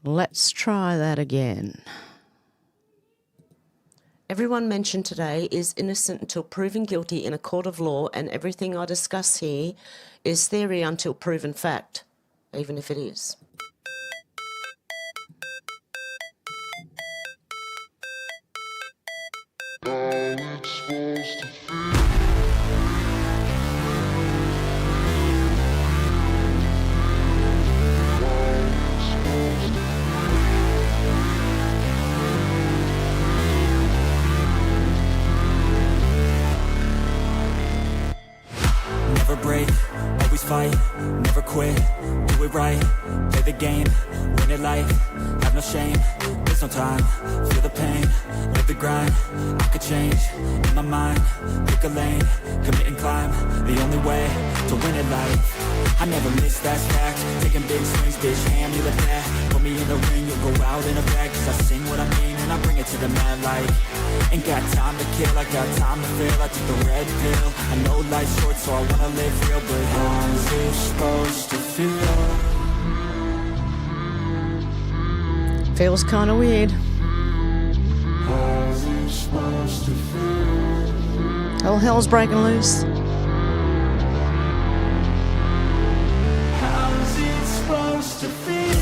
Let's try that again. Everyone mentioned today is innocent until proven guilty in a court of law, and everything I discuss here is theory until proven fact, even if it is. Never break, always fight, never quit, do it right, play the game, win it life, have no shame, there's no time, feel the pain, live the grind, I could change, in my mind, pick a lane, commit and climb, the only way to win it life, I never miss, that's fact, taking big swings, bitch, hand me the bat, put me in the ring, you'll go out in a bag, cause I sing what I mean, and I bring it to the mad light, ain't got time to kill, I got time to feel, I took the red pill, I know life's short, so I wanna live real, but how's it supposed to feel? Feels kind of weird. How's it supposed to feel? All hell's breaking loose. How's it supposed to feel?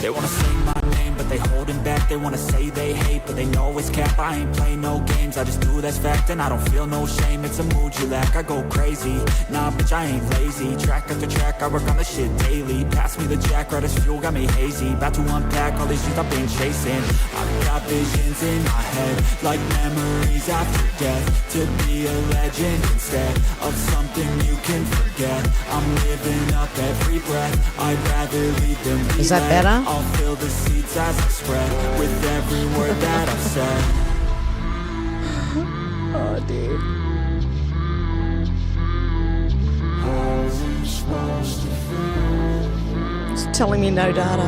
They wanna say my name, but they holding back. They wanna say they hate, but they know it's cap. I ain't play no games, I just do that's fact. And I don't feel no shame, it's a mood you lack. I go crazy, nah bitch I ain't lazy. Track after track, I work on this shit daily. Pass me the jack, right as fuel, got me hazy. About to unpack all these things I've been chasing. I've got visions in my head, like memories after death. To be a legend instead of something you can forget. I'm living up every breath, I'd rather leave than be Is that led. better? I'll fill the seats as I spread with every word that I've said. Oh, dude. How's it supposed to feel? It's telling me no data.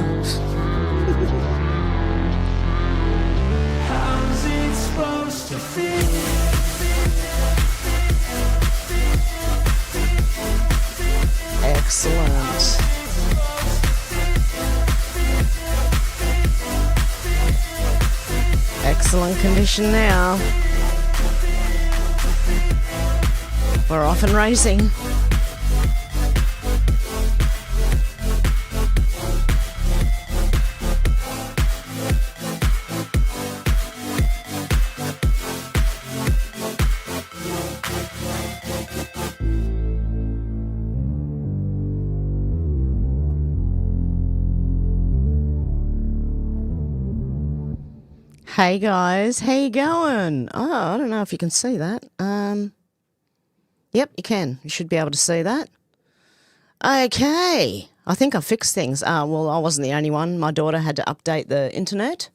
How's it supposed to feel? Excellent. Excellent condition now. We're off and racing. Hey guys, how you going? Oh, I don't know if you can see that. Yep, you can. You should be able to see that. Okay, I think I fixed things. Well, I wasn't the only one. My daughter had to update the internet,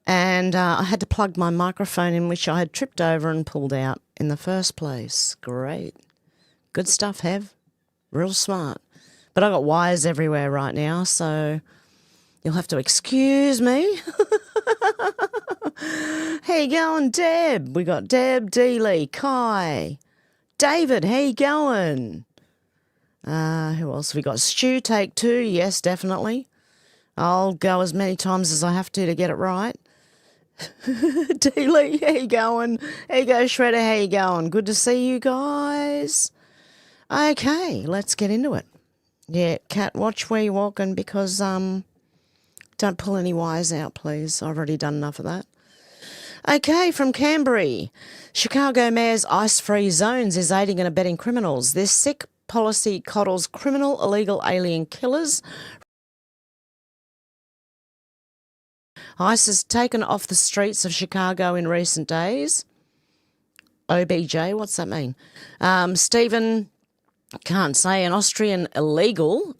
and I had to plug my microphone in, which I had tripped over and pulled out in the first place. Great. Good stuff, Hev. Real smart. But I got wires everywhere right now, so you'll have to excuse me. How you going, Deb? We got Deb, Dealey, Kai, David. How you going? Who else? We got Stu. Take two. Yes, definitely. I'll go as many times as I have to get it right. Dealey, how you going? How you go, Shredder? How you going? Good to see you guys. Okay, let's get into it. Yeah, Cat, watch where you're walking because don't pull any wires out, please. I've already done enough of that. Okay, from Canberra. Chicago Mayor's ice-free zones is aiding and abetting criminals. This sick policy coddles criminal illegal alien killers. ICE has taken off the streets of Chicago in recent days. OBJ, what's that mean? Stephen, can't say, an Austrian illegal,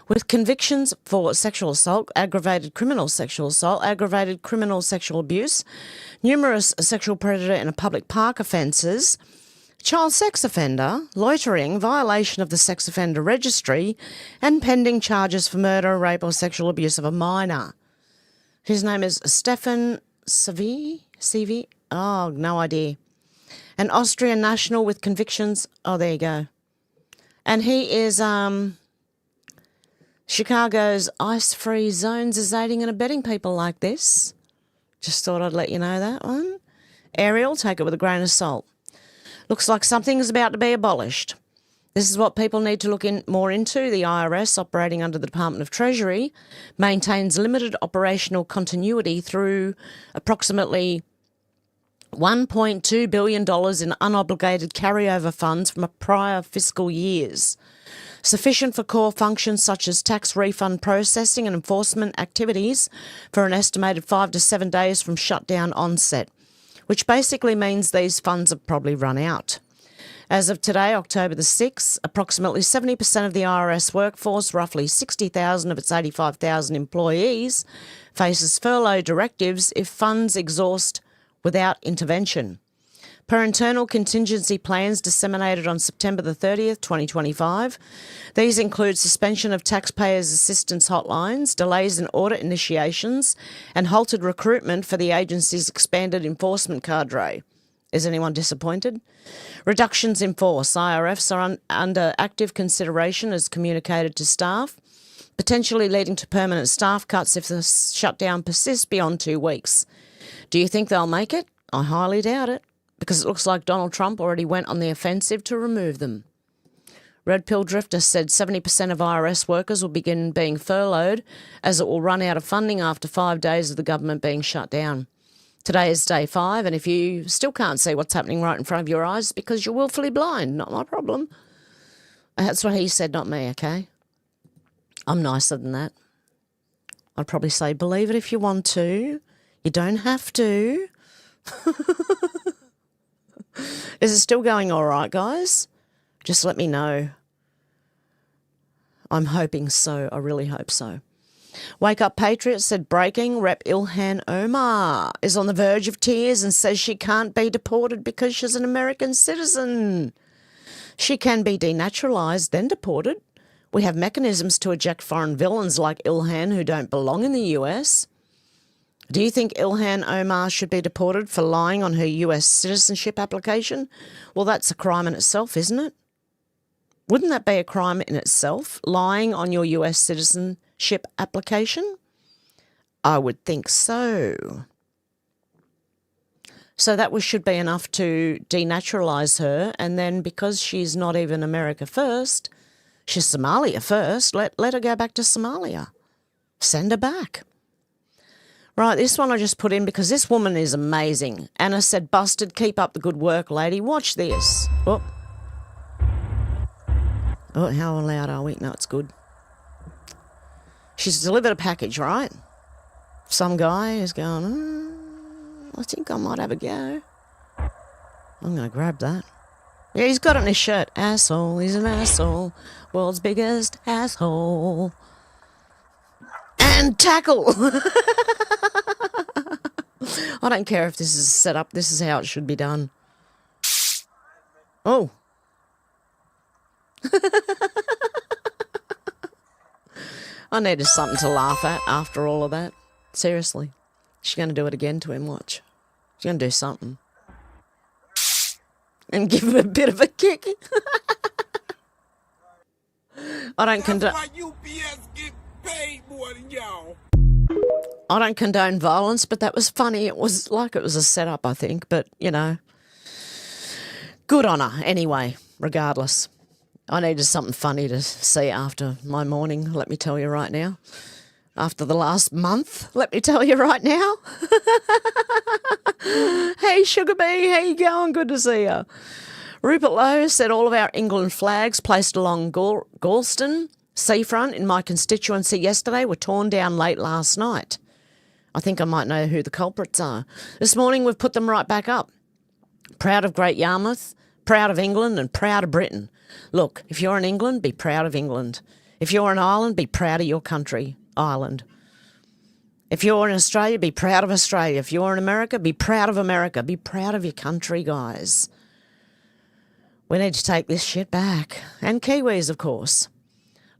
with convictions for sexual assault, aggravated criminal sexual abuse, numerous sexual predator and public park offences, child sex offender, loitering, violation of the sex offender registry, and pending charges for murder, rape or sexual abuse of a minor. His name is Stefan Sevi? Oh, no idea. An Austrian national with convictions. Oh, there you go. And he is Chicago's ice-free zones is aiding and abetting people like this. Just thought I'd let you know that one. Ariel, take it with a grain of salt. Looks like something is about to be abolished. This is what people need to look more into. The IRS, operating under the Department of Treasury, maintains limited operational continuity through approximately $1.2 billion in unobligated carryover funds from prior fiscal years, sufficient for core functions such as tax refund processing and enforcement activities for an estimated 5 to 7 days from shutdown onset, which basically means these funds have probably run out. As of today, October the 6th, approximately 70% of the IRS workforce, roughly 60,000 of its 85,000 employees, faces furlough directives if funds exhaust without intervention. Per internal contingency plans disseminated on September the 30th, 2025, these include suspension of taxpayers' assistance hotlines, delays in audit initiations, and halted recruitment for the agency's expanded enforcement cadre. Is anyone disappointed? Reductions in force. IRFs are under active consideration as communicated to staff, potentially leading to permanent staff cuts if the shutdown persists beyond 2 weeks. Do you think they'll make it? I highly doubt it, because it looks like Donald Trump already went on the offensive to remove them. Red Pill Drifter said 70% of IRS workers will begin being furloughed as it will run out of funding after 5 days of the government being shut down. Today is day 5, and if you still can't see what's happening right in front of your eyes, it's because you're willfully blind. Not my problem. That's what he said, not me, okay? I'm nicer than that. I'd probably say, believe it if you want to. You don't have to. Is it still going all right, guys? Just let me know. I'm hoping so. I really hope so. Wake Up Patriot said breaking. Rep Ilhan Omar is on the verge of tears and says she can't be deported because she's an American citizen. She can be denaturalised, then deported. We have mechanisms to eject foreign villains like Ilhan who don't belong in the US. Do you think Ilhan Omar should be deported for lying on her US citizenship application? Well, that's a crime in itself, isn't it? Wouldn't that be a crime in itself, lying on your US citizenship application? I would think so. So that should be enough to denaturalise her, and then because she's not even America first, she's Somalia first, let her go back to Somalia. Send her back. Right, this one I just put in because this woman is amazing. Anna said, busted, keep up the good work, lady. Watch this. Oh, how loud are we? No, it's good. She's delivered a package, right? Some guy is going, I think I might have a go. I'm going to grab that. Yeah, he's got it in his shirt. Asshole, he's an asshole. World's biggest asshole. And tackle. I don't care if this is set up. This is how it should be done. Oh. I needed something to laugh at after all of that. Seriously. She's going to do it again to him, watch. She's going to do something. And give him a bit of a kick. I don't condone... That's why UPS get paid more than y'all. I don't condone violence, but that was funny. It was like it was a setup, I think. But, you know, good on her anyway, regardless. I needed something funny to see after my morning, let me tell you right now. After the last month, let me tell you right now. Hey, Sugar Bee, how you going? Good to see you. Rupert Lowe said all of our England flags placed along Galston seafront in my constituency yesterday were torn down late last night. I think I might know who the culprits are. This morning we've put them right back up. Proud of Great Yarmouth, proud of England and proud of Britain. Look, if you're in England, be proud of England. If you're in Ireland, be proud of your country, Ireland. If you're in Australia, be proud of Australia. If you're in America, be proud of America. Be proud of your country, guys. We need to take this shit back. And Kiwis, of course.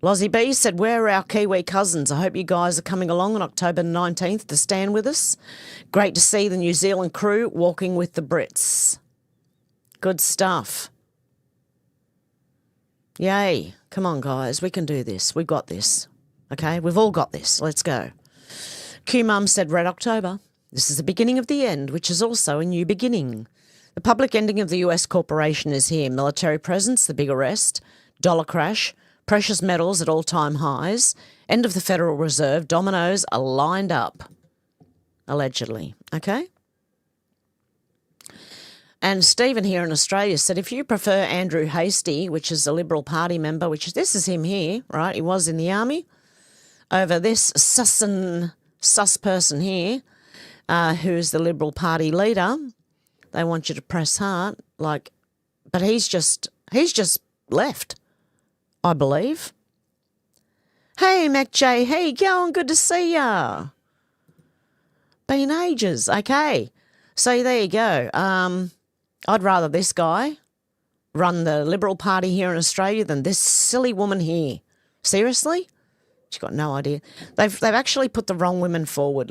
Lozzie B said, where are our Kiwi cousins? I hope you guys are coming along on October 19th to stand with us. Great to see the New Zealand crew walking with the Brits. Good stuff. Yay. Come on, guys. We can do this. We've got this. Okay? We've all got this. Let's go. Q-Mum said, Red October. This is the beginning of the end, which is also a new beginning. The public ending of the US corporation is here. Military presence, the big arrest, dollar crash, precious metals at all-time highs, end of the Federal Reserve, dominoes are lined up, allegedly, okay? And Stephen here in Australia said, if you prefer Andrew Hastie, which is a Liberal Party member, this is him here, right? He was in the army, over this sus person here, who's the Liberal Party leader, they want you to press hard, but he's just left. I believe. Hey, Mac J. How you going? Good to see ya. Been ages. Okay. So there you go. I'd rather this guy run the Liberal Party here in Australia than this silly woman here. Seriously? She's got no idea. They've actually put the wrong women forward.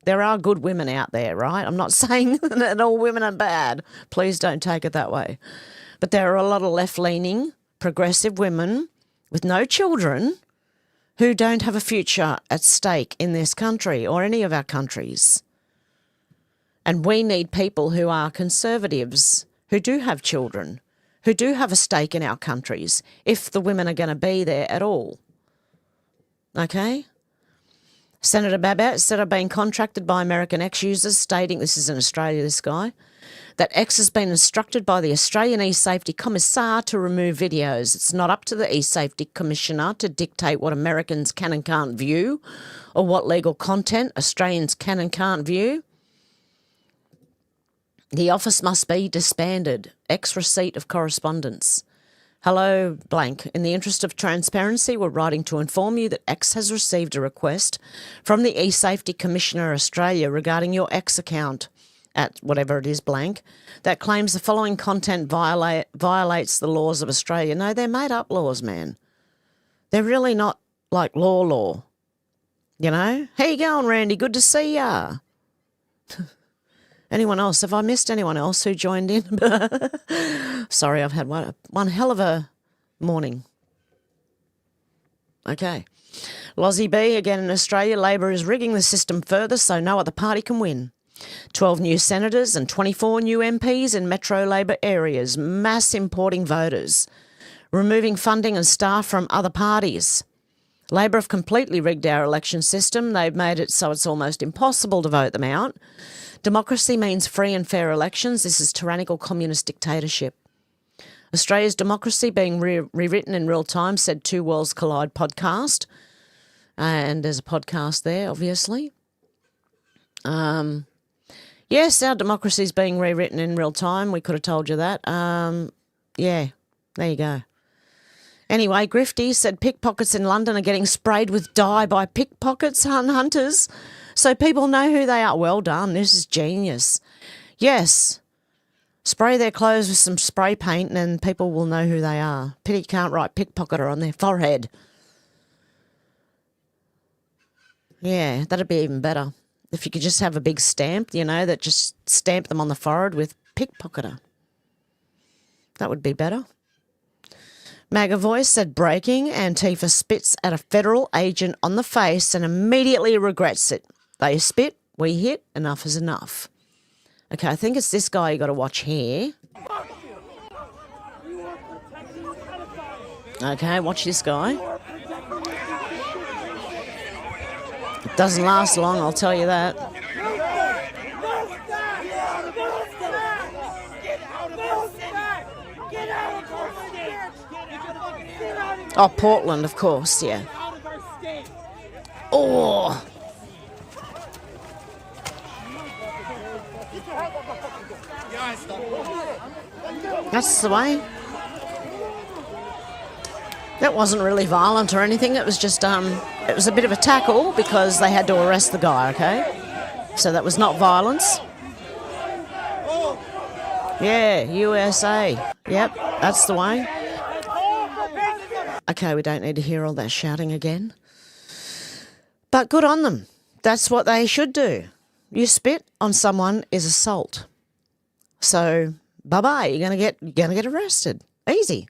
There are good women out there, right? I'm not saying that all women are bad. Please don't take it that way. But there are a lot of left-leaning progressive women with no children who don't have a future at stake in this country or any of our countries. And we need people who are conservatives, who do have children, who do have a stake in our countries, if the women are going to be there at all. Okay? Senator Babette said, I've been contracted by American X users stating, this is in Australia, this guy, that X has been instructed by the Australian E-Safety Commissar to remove videos. It's not up to the E-Safety Commissioner to dictate what Americans can and can't view or what legal content Australians can and can't view. The office must be disbanded. X receipt of correspondence. Hello, blank. In the interest of transparency, we're writing to inform you that X has received a request from the E-Safety Commissioner Australia regarding your X account at whatever it is, blank, that claims the following content violates the laws of Australia. No, they're made-up laws, man. They're really not like law. You know? How you going, Randy? Good to see ya. Anyone else? Have I missed anyone else who joined in? Sorry, I've had one hell of a morning. Okay. Lozzie B, again in Australia, Labor is rigging the system further so no other party can win. 12 new senators and 24 new MPs in metro Labor areas, mass importing voters, removing funding and staff from other parties. Labor have completely rigged our election system. They've made it so it's almost impossible to vote them out. Democracy means free and fair elections. This is tyrannical communist dictatorship. Australia's democracy being rewritten in real time, said Two Worlds Collide podcast. And there's a podcast there, obviously. Yes, our democracy is being rewritten in real time. We could have told you that. Yeah, there you go. Anyway, Grifty said pickpockets in London are getting sprayed with dye by pickpockets and hunters so people know who they are. Well done. This is genius. Yes. Spray their clothes with some spray paint and then people will know who they are. Pity you can't write pickpocketer on their forehead. Yeah, that'd be even better. If you could just have a big stamp, you know, that just stamp them on the forehead with pickpocketer. That would be better. MAGA Voice said, breaking, Antifa spits at a federal agent on the face and immediately regrets it. They spit, we hit, enough is enough. Okay, I think it's this guy you got to watch here. Okay, watch this guy. It doesn't last long, I'll tell you that. Oh, Portland, of course, yeah. Oh. That's the way. That wasn't really violent or anything. It was just, it was a bit of a tackle because they had to arrest the guy, okay? So that was not violence. Yeah, USA. Yep, that's the way. Okay, we don't need to hear all that shouting again. But good on them. That's what they should do. You spit on someone is assault. So bye-bye. You're gonna get arrested. Easy.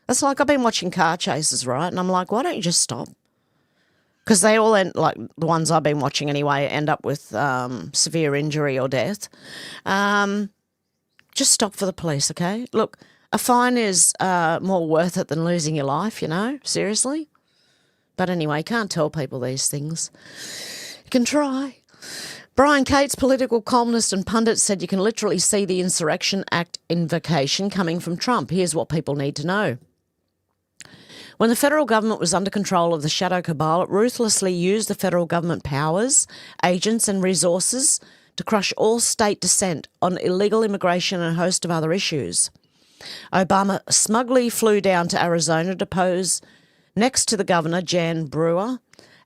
That's like I've been watching car chases, right? And I'm like, why don't you just stop? Because they all end, like the ones I've been watching anyway, end up with severe injury or death. Just stop for the police, okay? Look, a fine is more worth it than losing your life, you know? Seriously. But anyway, can't tell people these things. You can try. Brian Cates, political columnist and pundit, said you can literally see the Insurrection Act invocation coming from Trump. Here's what people need to know. When the federal government was under control of the shadow cabal, it ruthlessly used the federal government powers, agents and resources to crush all state dissent on illegal immigration and a host of other issues. Obama smugly flew down to Arizona to pose next to the governor, Jan Brewer,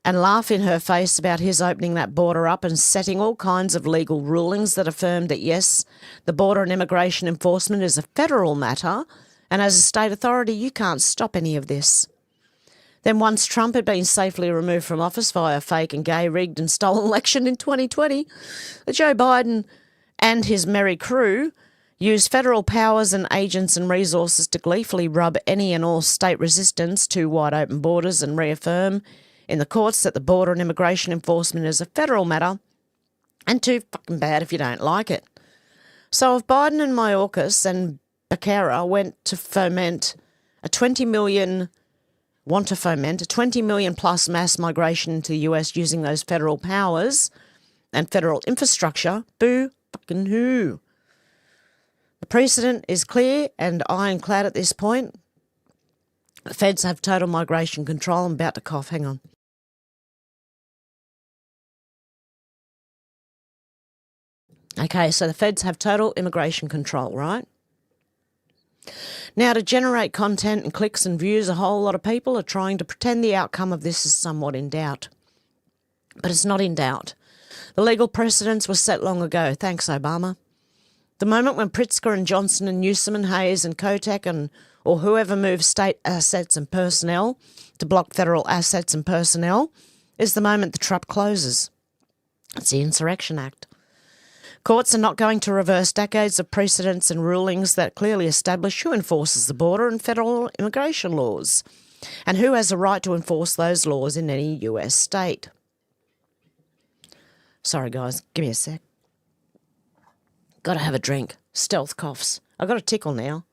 and laugh in her face about his opening that border up and setting all kinds of legal rulings that affirmed that, yes, the border and immigration enforcement is a federal matter, and as a state authority, you can't stop any of this. Then once Trump had been safely removed from office via a fake and gay, rigged and stolen election in 2020, Joe Biden and his merry crew used federal powers and agents and resources to gleefully rub any and all state resistance to wide open borders and reaffirm in the courts that the border and immigration enforcement is a federal matter and too fucking bad if you don't like it. So if Biden and Mayorkas and Becerra want to foment a 20 million plus mass migration into the US using those federal powers and federal infrastructure, boo fucking who? The precedent is clear and ironclad at this point. The feds have total migration control. I'm about to cough, hang on. Okay, so the feds have total immigration control, right? Now, to generate content and clicks and views, a whole lot of people are trying to pretend the outcome of this is somewhat in doubt. But it's not in doubt. The legal precedents were set long ago. Thanks, Obama. The moment when Pritzker and Johnson and Newsom and Hayes and Kotek or whoever moves state assets and personnel to block federal assets and personnel is the moment the trap closes. It's the Insurrection Act. Courts are not going to reverse decades of precedents and rulings that clearly establish who enforces the border and federal immigration laws, and who has a right to enforce those laws in any US state. Sorry, guys, give me a sec. Got to have a drink. Stealth coughs. I got a tickle now.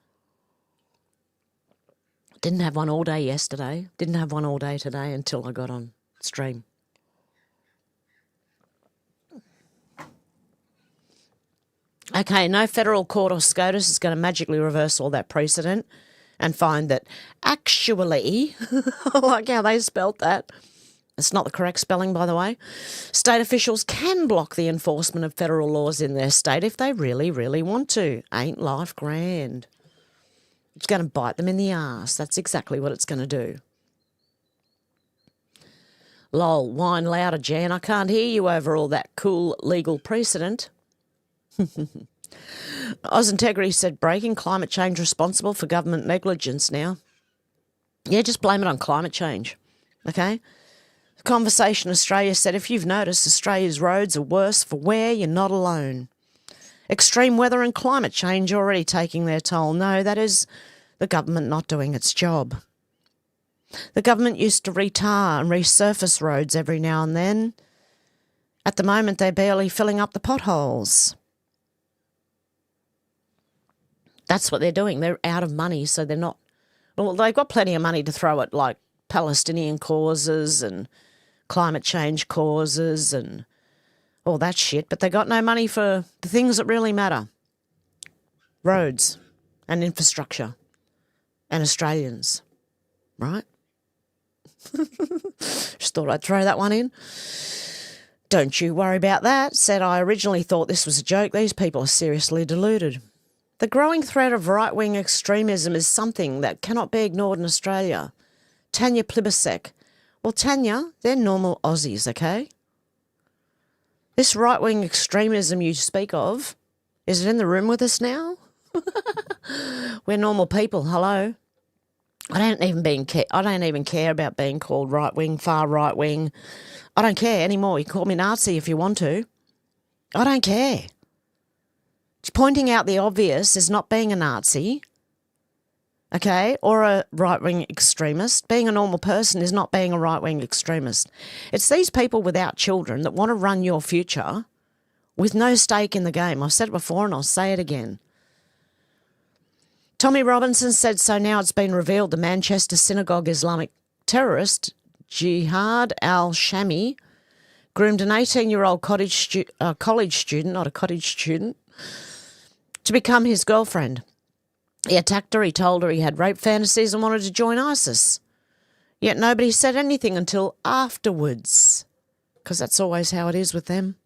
Didn't have one all day yesterday. Didn't have one all day today until I got on stream. Okay, no federal court or SCOTUS is going to magically reverse all that precedent and find that actually, I like how they spelt that. It's not the correct spelling, by the way. State officials can block the enforcement of federal laws in their state if they really, really want to. Ain't life grand? It's going to bite them in the arse. That's exactly what it's going to do. Lol, whine louder, Jan. I can't hear you over all that cool legal precedent. Oz Integrity said breaking climate change responsible for government negligence now. Yeah, just blame it on climate change, okay? Conversation Australia said, if you've noticed, Australia's roads are worse for wear, you're not alone. Extreme weather and climate change already taking their toll. No, that is the government not doing its job. The government used to retar and resurface roads every now and then. At the moment, they're barely filling up the potholes. That's what they're doing. They're out of money, so they're not... Well, they've got plenty of money to throw at, like, Palestinian causes and climate change causes and all that shit, but they got no money for the things that really matter. Roads and infrastructure and Australians, right? Just thought I'd throw that one in. Don't you worry about that. Said I originally thought this was a joke. These people are seriously deluded. The growing threat of right-wing extremism is something that cannot be ignored in Australia. Tanya Plibisek. Well, Tanya, they're normal Aussies, okay? This right-wing extremism you speak of, is it in the room with us now? We're normal people. Hello. I don't even care about being called right wing, far right wing. I don't care anymore. You can call me Nazi if you want to. I don't care. Pointing out the obvious is not being a Nazi, okay, or a right-wing extremist. Being a normal person is not being a right-wing extremist. It's these people without children that want to run your future with no stake in the game. I've said it before and I'll say it again. Tommy Robinson said, so now it's been revealed the Manchester synagogue Islamic terrorist, Jihad al-Shami, groomed an 18-year-old college student, not a cottage student, to become his girlfriend. He attacked her, he told her he had rape fantasies and wanted to join ISIS. Yet nobody said anything until afterwards, because that's always how it is with them.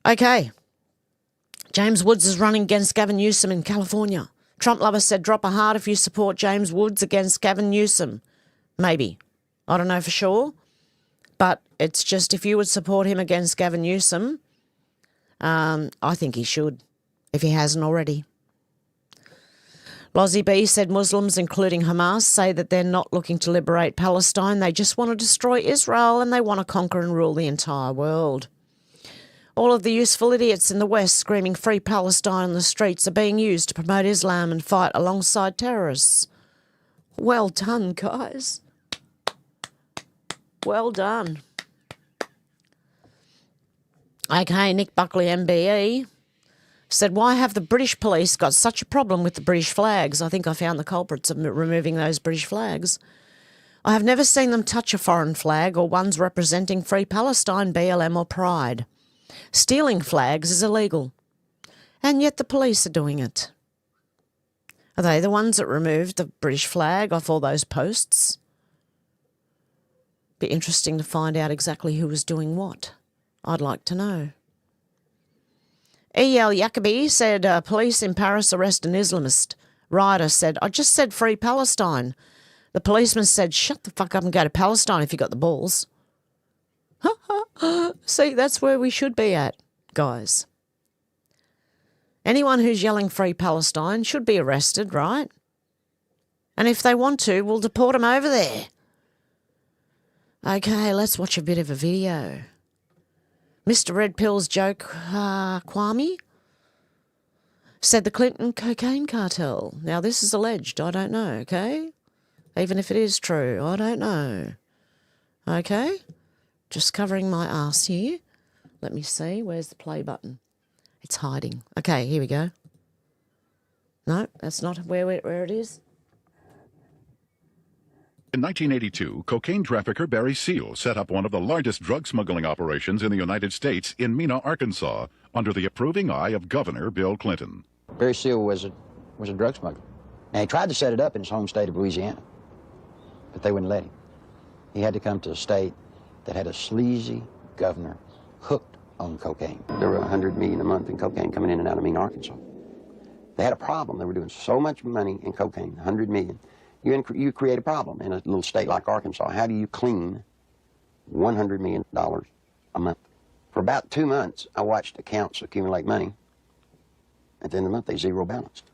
Okay. James Woods is running against Gavin Newsom in California. Trump lover said drop a heart if you support James Woods against Gavin Newsom. Maybe. I don't know for sure. But it's just if you would support him against Gavin Newsom, I think he should, if he hasn't already. Lozzie B said Muslims, including Hamas, say that they're not looking to liberate Palestine. They just want to destroy Israel and they want to conquer and rule the entire world. All of the useful idiots in the West screaming free Palestine on the streets are being used to promote Islam and fight alongside terrorists. Well done, guys. Well done. Okay, Nick Buckley, MBE, said, why have the British police got such a problem with the British flags? I think I found the culprits of removing those British flags. I have never seen them touch a foreign flag or ones representing Free Palestine, BLM or Pride. Stealing flags is illegal, and yet the police are doing it. Are they the ones that removed the British flag off all those posts? Be interesting to find out exactly who was doing what. I'd like to know. E.L. Yacobi said, police in Paris arrest an Islamist. Rioter said, I just said free Palestine. The policeman said, shut the fuck up and go to Palestine if you got the balls. See, that's where we should be at, guys. Anyone who's yelling free Palestine should be arrested, right? And if they want to, we'll deport them over there. Okay, let's watch a bit of a video. Mr. Red Pill's joke, Kwame, said the Clinton cocaine cartel. Now, this is alleged. I don't know, okay? Even if it is true, I don't know. Okay? Just covering my ass here. Let me see. Where's the play button? It's hiding. Okay, here we go. No, that's not where it is. In 1982, cocaine trafficker Barry Seal set up one of the largest drug smuggling operations in the United States in Mena, Arkansas, under the approving eye of Governor Bill Clinton. Barry Seal was a drug smuggler. Now, he tried to set it up in his home state of Louisiana, but they wouldn't let him. He had to come to a state that had a sleazy governor hooked on cocaine. There were $100 million a month in cocaine coming in and out of Mena, Arkansas. They had a problem. They were doing so much money in cocaine, $100 million. You create a problem in a little state like Arkansas. How do you clean $100 million a month? For about 2 months, I watched accounts accumulate money. At the end of the month, they zero balanced.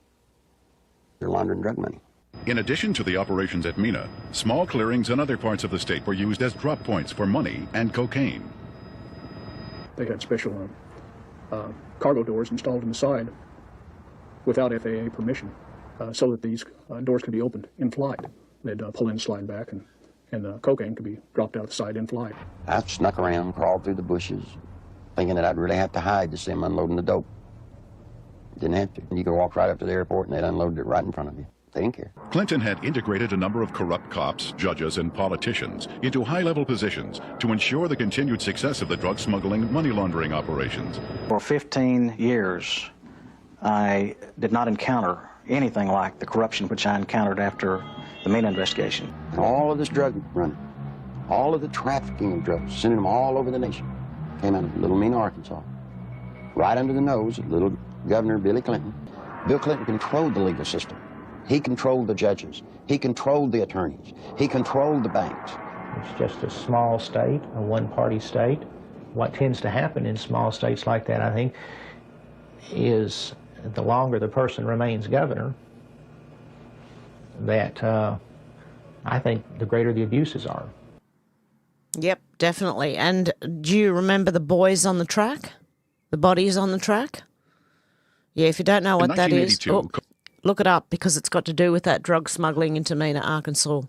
They're laundering drug money. In addition to the operations at Mena, small clearings in other parts of the state were used as drop points for money and cocaine. They had special cargo doors installed on the side without FAA permission. So that these doors could be opened in flight. They'd pull in, slide back, and the cocaine could be dropped out the side in flight. I snuck around, crawled through the bushes, thinking that I'd really have to hide to see them unloading the dope. Didn't have to. You could walk right up to the airport and they'd unload it right in front of you. They didn't care. Clinton had integrated a number of corrupt cops, judges, and politicians into high-level positions to ensure the continued success of the drug smuggling, money laundering operations. For 15 years, I did not encounter anything like the corruption which I encountered after the Mena investigation. All of this drug running, all of the trafficking of drugs, sending them all over the nation, came out of little Mena, Arkansas, right under the nose of little Governor Billy Clinton. Bill Clinton controlled the legal system. He controlled the judges. He controlled the attorneys. He controlled the banks. It's just a small state, a one-party state. What tends to happen in small states like that, I think, is the longer the person remains governor, that I think the greater the abuses are. Yep, definitely. And do you remember the boys on the track? The bodies on the track? Yeah, if you don't know what that is, look it up because it's got to do with that drug smuggling into Mena, Arkansas.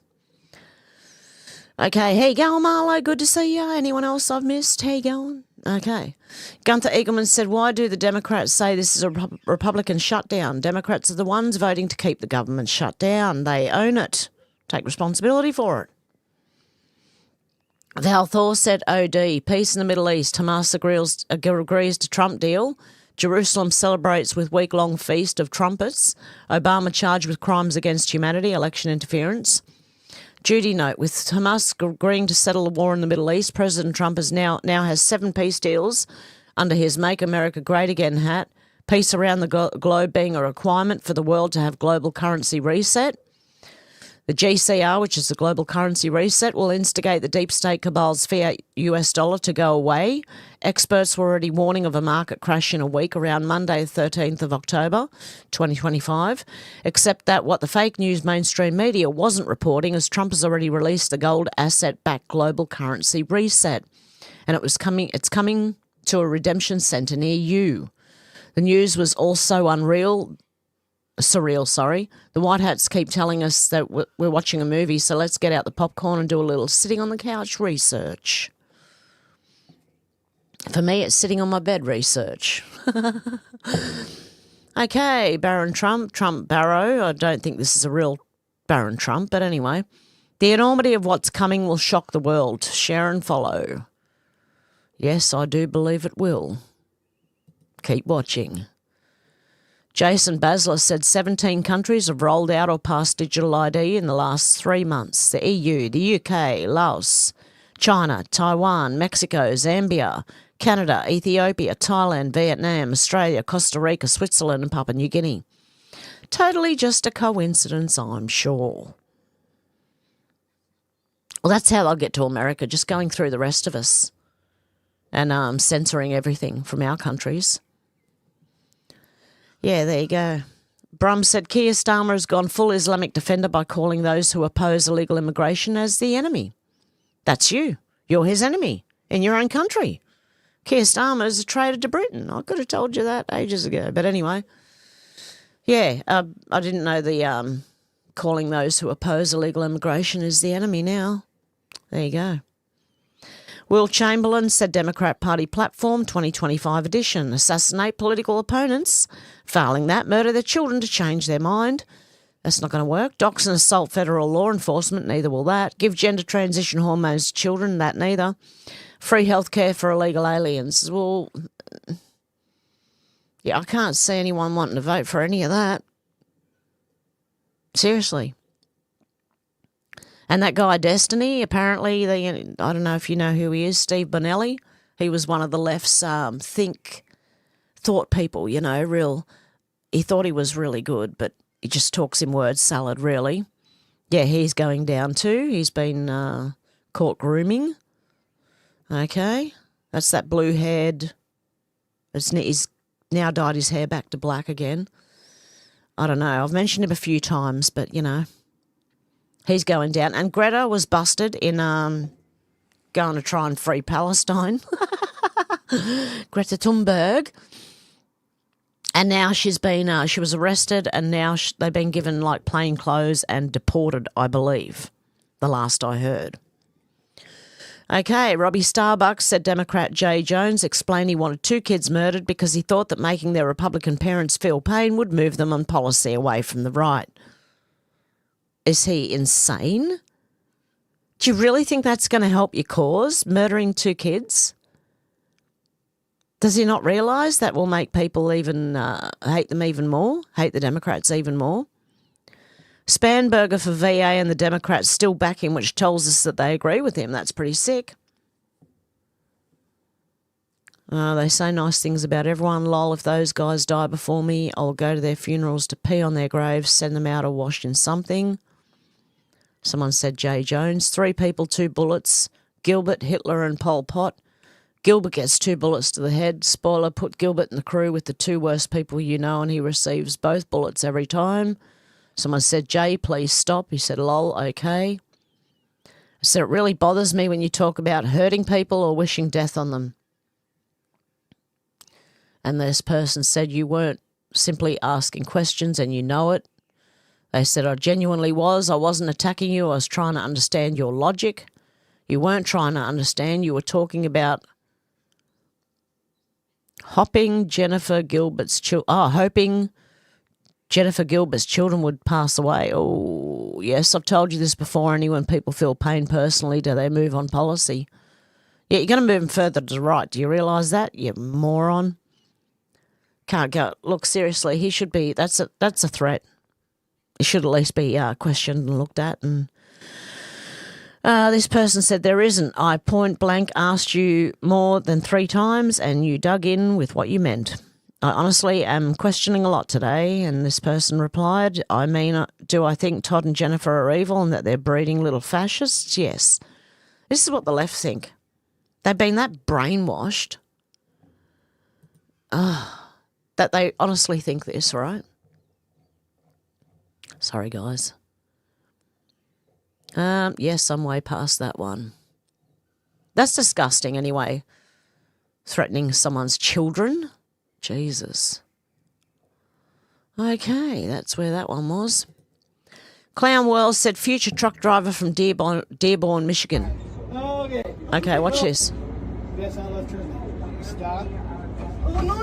Okay, how you going, Marlo? Good to see you. Anyone else I've missed? How you going? Okay. Gunther Eagleman said, why do the Democrats say this is a Republican shutdown? Democrats are the ones voting to keep the government shut down. They own it. Take responsibility for it. Val Thor said, OD, peace in the Middle East. Hamas agrees to Trump deal. Jerusalem celebrates with week-long feast of trumpets. Obama charged with crimes against humanity, election interference. Judy note, with Hamas agreeing to settle a war in the Middle East, President Trump now has 7 peace deals under his Make America Great Again hat, peace around the globe being a requirement for the world to have global currency reset. The GCR, which is the global currency reset, will instigate the deep state cabal's fiat US dollar to go away. Experts were already warning of a market crash in a week around Monday, 13th of October, 2025, except that what the fake news mainstream media wasn't reporting is Trump has already released the gold asset-backed global currency reset, and it's coming to a redemption centre near you. The news was also surreal, sorry. The White Hats keep telling us that we're watching a movie, so let's get out the popcorn and do a little sitting on the couch research. For me, it's sitting on my bed research. Okay, Baron Trump Barrow. I don't think this is a real Baron Trump, but anyway. The enormity of what's coming will shock the world. Share and follow. Yes, I do believe it will. Keep watching. Jason Basler said 17 countries have rolled out or passed digital ID in the last 3 months. The EU, the UK, Laos, China, Taiwan, Mexico, Zambia, Canada, Ethiopia, Thailand, Vietnam, Australia, Costa Rica, Switzerland and Papua New Guinea. Totally just a coincidence, I'm sure. Well, that's how I'll get to America, just going through the rest of us and censoring everything from our countries. Yeah, there you go. Brum said Keir Starmer has gone full Islamic defender by calling those who oppose illegal immigration as the enemy. That's you. You're his enemy in your own country. Keir Starmer is a traitor to Britain. I could have told you that ages ago. But anyway, yeah, I didn't know the calling those who oppose illegal immigration is the enemy now. There you go. Will Chamberlain said Democrat Party platform 2025 edition. Assassinate political opponents. Failing that, murder their children to change their mind. That's not going to work. Dox and assault federal law enforcement. Neither will that. Give gender transition hormones to children. That neither. Free healthcare for illegal aliens. Well, yeah, I can't see anyone wanting to vote for any of that. Seriously. And that guy, Destiny, apparently, I don't know if you know who he is, Steve Bonelli. He was one of the left's thought people, you know, he thought he was really good, but he just talks in word salad, really. Yeah, he's going down too. He's been caught grooming. Okay. That's that blue-haired. He's now dyed his hair back to black again. I don't know. I've mentioned him a few times, but, you know. He's going down. And Greta was busted in going to try and free Palestine. Greta Thunberg. And now she was arrested and now they've been given like plain clothes and deported, I believe, the last I heard. Okay, Robbie Starbucks said Democrat Jay Jones explained he wanted 2 kids murdered because he thought that making their Republican parents feel pain would move them on policy away from the right. Is he insane? Do you really think that's going to help your cause, murdering 2 kids? Does he not realise that will make people even hate them even more, hate the Democrats even more? Spanberger for VA and the Democrats still back him, which tells us that they agree with him. That's pretty sick. They say nice things about everyone. Lol, if those guys die before me, I'll go to their funerals to pee on their graves, send them out or washed in something. Someone said Jay Jones. 3 people, 2 bullets. Gilbert, Hitler and Pol Pot. Gilbert gets 2 bullets to the head. Spoiler, put Gilbert in the crew with the 2 worst people you know and he receives both bullets every time. Someone said, Jay, please stop. He said, lol, okay. I said, it really bothers me when you talk about hurting people or wishing death on them. And this person said, you weren't simply asking questions and you know it. They said, I genuinely was. I wasn't attacking you. I was trying to understand your logic. You weren't trying to understand. You were talking about hoping Jennifer Gilbert's children would pass away. Oh, yes, I've told you this before. Only when people feel pain personally do they move on policy. Yeah, you're going to move them further to the right. Do you realise that, you moron? Can't go. Look, seriously, he should be. That's a threat. He should at least be questioned and looked at. And this person said, there isn't. I point blank asked you more than 3 times and you dug in with what you meant. I honestly am questioning a lot today. And this person replied, I mean, do I think Todd and Jennifer are evil and that they're breeding little fascists? Yes. This is what the left think. They've been that brainwashed that they honestly think this, right? Sorry, guys. Yes, I'm way past that one. That's disgusting anyway. Threatening someone's children? Jesus. Okay, that's where that one was. Clown World said future truck driver from Dearborn, Michigan. Okay, watch this. That's how left turn. Stop. Oh, no!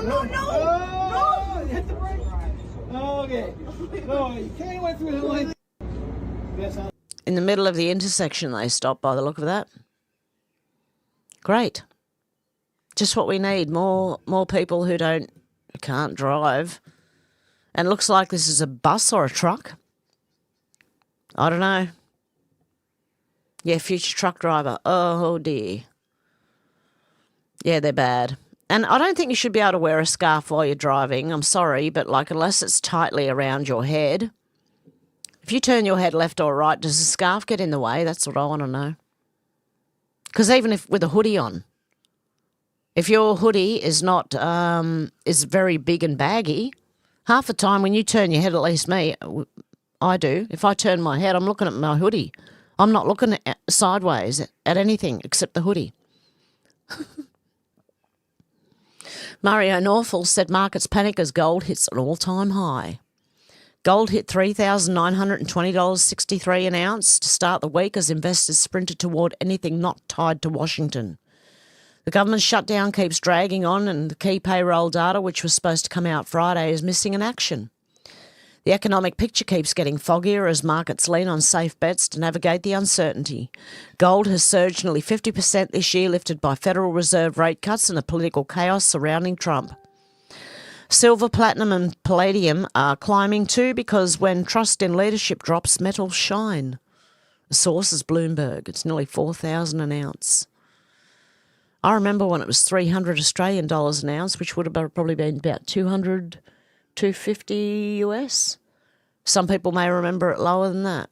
Hit the brake. Okay. No, you can't went through the line. In the middle of the intersection, they stopped by the look of that. Great. Just what we need. More people who can't drive. And it looks like this is a bus or a truck. I don't know. Yeah, future truck driver. Oh, dear. Yeah, they're bad. And I don't think you should be able to wear a scarf while you're driving. I'm sorry, but unless it's tightly around your head. If you turn your head left or right, does the scarf get in the way? That's what I want to know. Because even if with a hoodie on, if your hoodie is not is very big and baggy, half the time when you turn your head, at least me, I do. If I turn my head, I'm looking at my hoodie. I'm not looking sideways at anything except the hoodie. Mario Norfolk said markets panic as gold hits an all-time high. Gold hit $3,920.63 an ounce to start the week as investors sprinted toward anything not tied to Washington. The government shutdown keeps dragging on and the key payroll data, which was supposed to come out Friday, is missing in action. The economic picture keeps getting foggier as markets lean on safe bets to navigate the uncertainty. Gold has surged nearly 50% this year, lifted by Federal Reserve rate cuts and the political chaos surrounding Trump. Silver, platinum and palladium are climbing too because when trust in leadership drops, metals shine. The source is Bloomberg. It's nearly $4,000 an ounce. I remember when it was 300 Australian dollars an ounce, which would have probably been about 200, 250 US. Some people may remember it lower than that.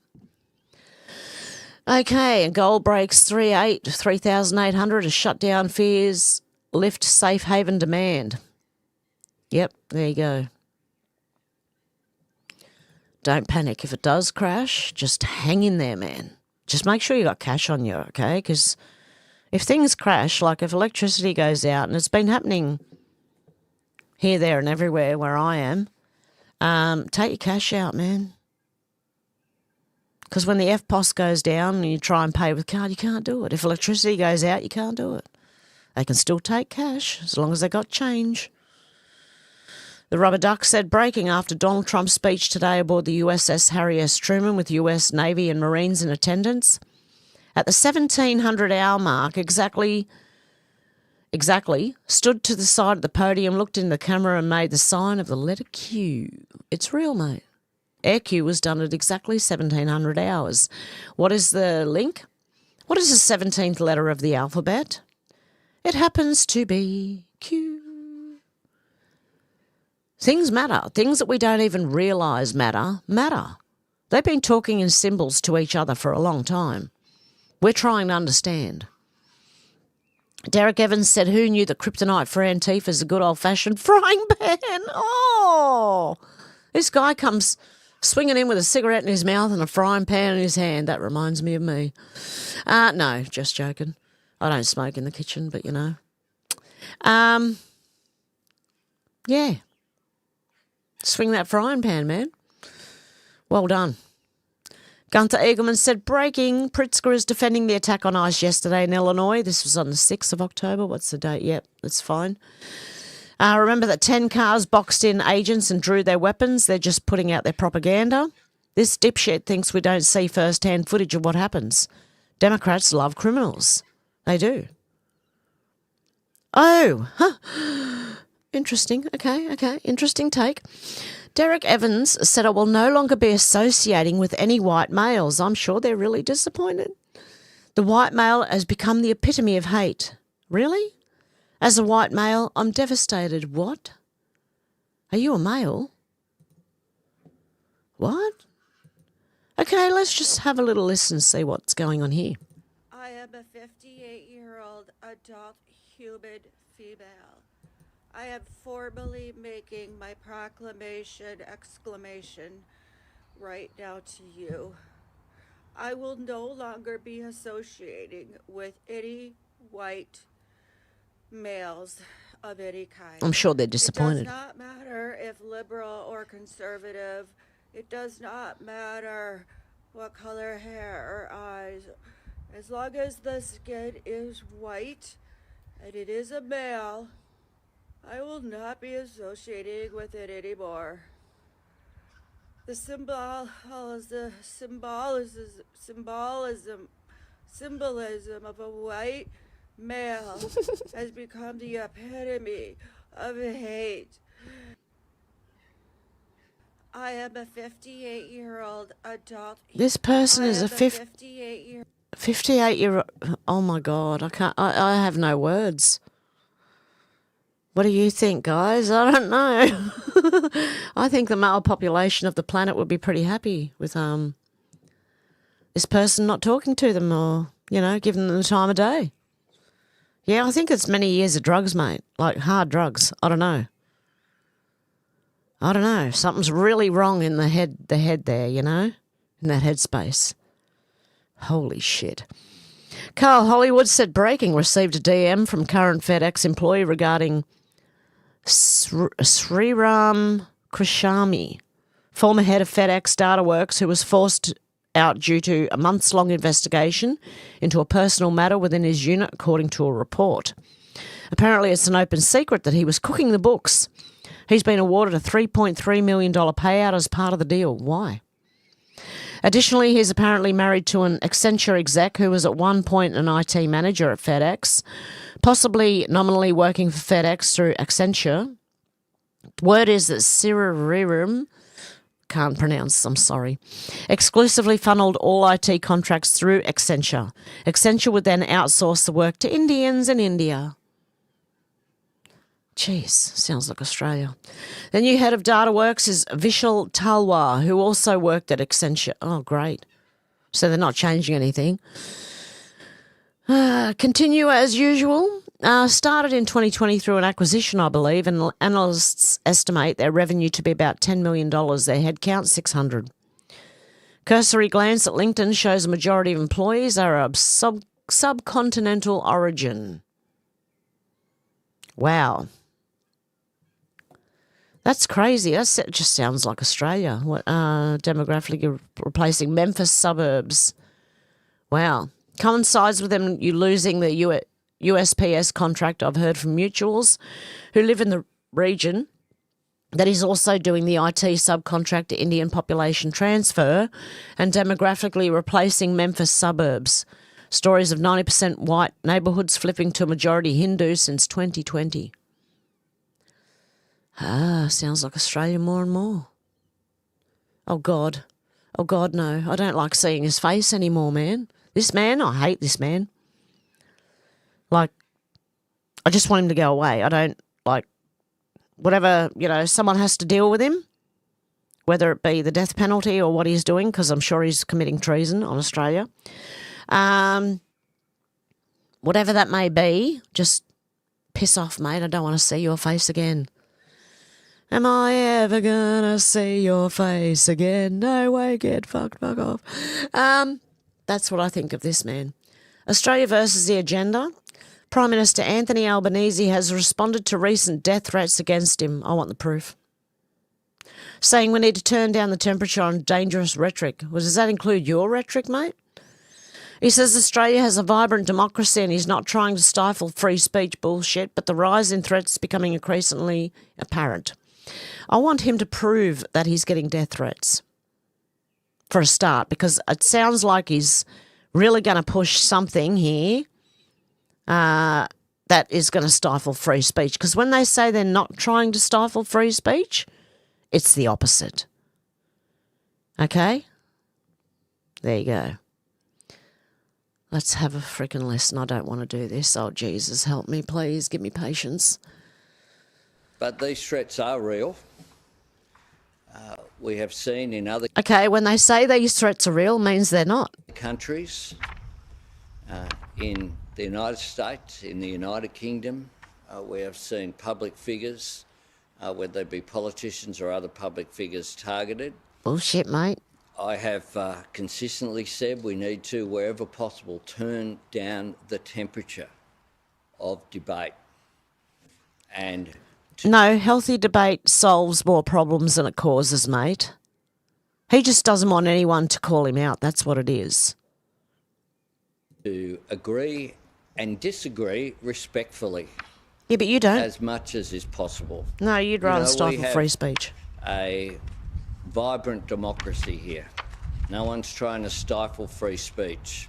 Okay, and gold breaks 3,800 as shutdown fears lift safe haven demand. Yep, there you go. Don't panic. If it does crash, just hang in there, man. Just make sure you got cash on you, okay? Because if things crash, like if electricity goes out, and it's been happening here, there, and everywhere where I am, take your cash out, man. Because when the FPOS goes down and you try and pay with card, you can't do it. If electricity goes out, you can't do it. They can still take cash as long as they got change. The rubber duck said breaking after Donald Trump's speech today aboard the USS Harry S. Truman with US Navy and Marines in attendance. At the 1700-hour mark, exactly, stood to the side of the podium, looked in the camera and made the sign of the letter Q. It's real, mate. Air Q was done at exactly 1700 hours. What is the link? What is the 17th letter of the alphabet? It happens to be Q. Things matter. Things that we don't even realise matter. They've been talking in symbols to each other for a long time. We're trying to understand. Derek Evans said, who knew that kryptonite for Antifa is a good old-fashioned frying pan? Oh, this guy comes swinging in with a cigarette in his mouth and a frying pan in his hand. That reminds me of me. No, just joking. I don't smoke in the kitchen, but, you know. Yeah. Swing that frying pan, man. Well done. Gunther Eagleman said, breaking, Pritzker is defending the attack on ICE yesterday in Illinois. This was on the 6th of October. What's the date? Yep, that's fine. Remember that 10 cars boxed in agents and drew their weapons. They're just putting out their propaganda. This dipshit thinks we don't see first-hand footage of what happens. Democrats love criminals. They do. Oh, huh. Interesting. Okay. Interesting take. Derek Evans said, I will no longer be associating with any white males. I'm sure they're really disappointed. The white male has become the epitome of hate. Really? As a white male, I'm devastated. What? Are you a male? What? Okay, let's just have a little listen and see what's going on here. I am a 58-year-old adult human female. I am formally making my proclamation, exclamation, right now to you. I will no longer be associating with any white males of any kind. I'm sure they're disappointed. It does not matter if liberal or conservative. It does not matter what color hair or eyes. As long as the skin is white and it is a male, I will not be associating with it anymore. The symbolism of a white male has become the epitome of hate. I am a 58-year-old adult. This person is a 58-year-old. Oh my God, I have no words. What do you think, guys? I don't know. I think the male population of the planet would be pretty happy with this person not talking to them or, you know, giving them the time of day. Yeah, I think it's many years of drugs, mate, like hard drugs. I don't know. Something's really wrong in the head there, you know, in that headspace. Holy shit. Carl Hollywood said breaking, received a DM from current FedEx employee regarding Sriram Krishami, former head of FedEx DataWorks, who was forced out due to a months-long investigation into a personal matter within his unit, according to a report. Apparently, it's an open secret that he was cooking the books. He's been awarded a $3.3 million payout as part of the deal. Why? Additionally, he's apparently married to an Accenture exec who was at one point an IT manager at FedEx, possibly nominally working for FedEx through Accenture. Word is that Siriram, can't pronounce, I'm sorry, exclusively funneled all IT contracts through Accenture. Accenture would then outsource the work to Indians in India. Jeez, sounds like Australia. The new head of DataWorks is Vishal Talwar, who also worked at Accenture. Oh, great. So they're not changing anything. Continue as usual. Started in 2020 through an acquisition, I believe, and analysts estimate their revenue to be about $10 million. Their headcount, 600. Cursory glance at LinkedIn shows a majority of employees are of subcontinental origin. Wow. That's crazy. That just sounds like Australia. Demographically replacing Memphis suburbs. Wow. Coincides with them you losing the USPS contract. I've heard from mutuals who live in the region that he's also doing the IT subcontract to Indian population transfer and demographically replacing Memphis suburbs. Stories of 90% white neighbourhoods flipping to a majority Hindu since 2020. Sounds like Australia more and more. Oh, God. Oh, God, no. I don't like seeing his face anymore, man. This man, I hate this man. Like, I just want him to go away. I don't, like, whatever, you know, someone has to deal with him, whether it be the death penalty or what he's doing, because I'm sure he's committing treason on Australia. whatever that may be, just piss off, mate. I don't want to see your face again. Am I ever gonna see your face again? No way, get fucked, fuck off. That's what I think of this man. Australia versus the agenda. Prime Minister Anthony Albanese has responded to recent death threats against him. I want the proof. Saying we need to turn down the temperature on dangerous rhetoric. Well, does that include your rhetoric, mate? He says Australia has a vibrant democracy and he's not trying to stifle free speech bullshit, but the rise in threats is becoming increasingly apparent. I want him to prove that he's getting death threats, for a start, because it sounds like he's really going to push something here that is going to stifle free speech. Because when they say they're not trying to stifle free speech, it's the opposite. Okay? There you go. Let's have a freaking listen. I don't want to do this. Oh, Jesus, help me, please. Give me patience. But these threats are real. We have seen in other Okay, when they say these threats are real, means they're not. countries, in the United States, in the United Kingdom, we have seen public figures, whether they be politicians or other public figures, targeted. Bullshit, mate. I have consistently said we need to, wherever possible, turn down the temperature of debate. And no, healthy debate solves more problems than it causes, mate. He just doesn't want anyone to call him out. That's what it is. To agree and disagree respectfully. Yeah, but you don't. As much as is possible. No, you'd rather stifle free speech. A vibrant democracy here. No one's trying to stifle free speech.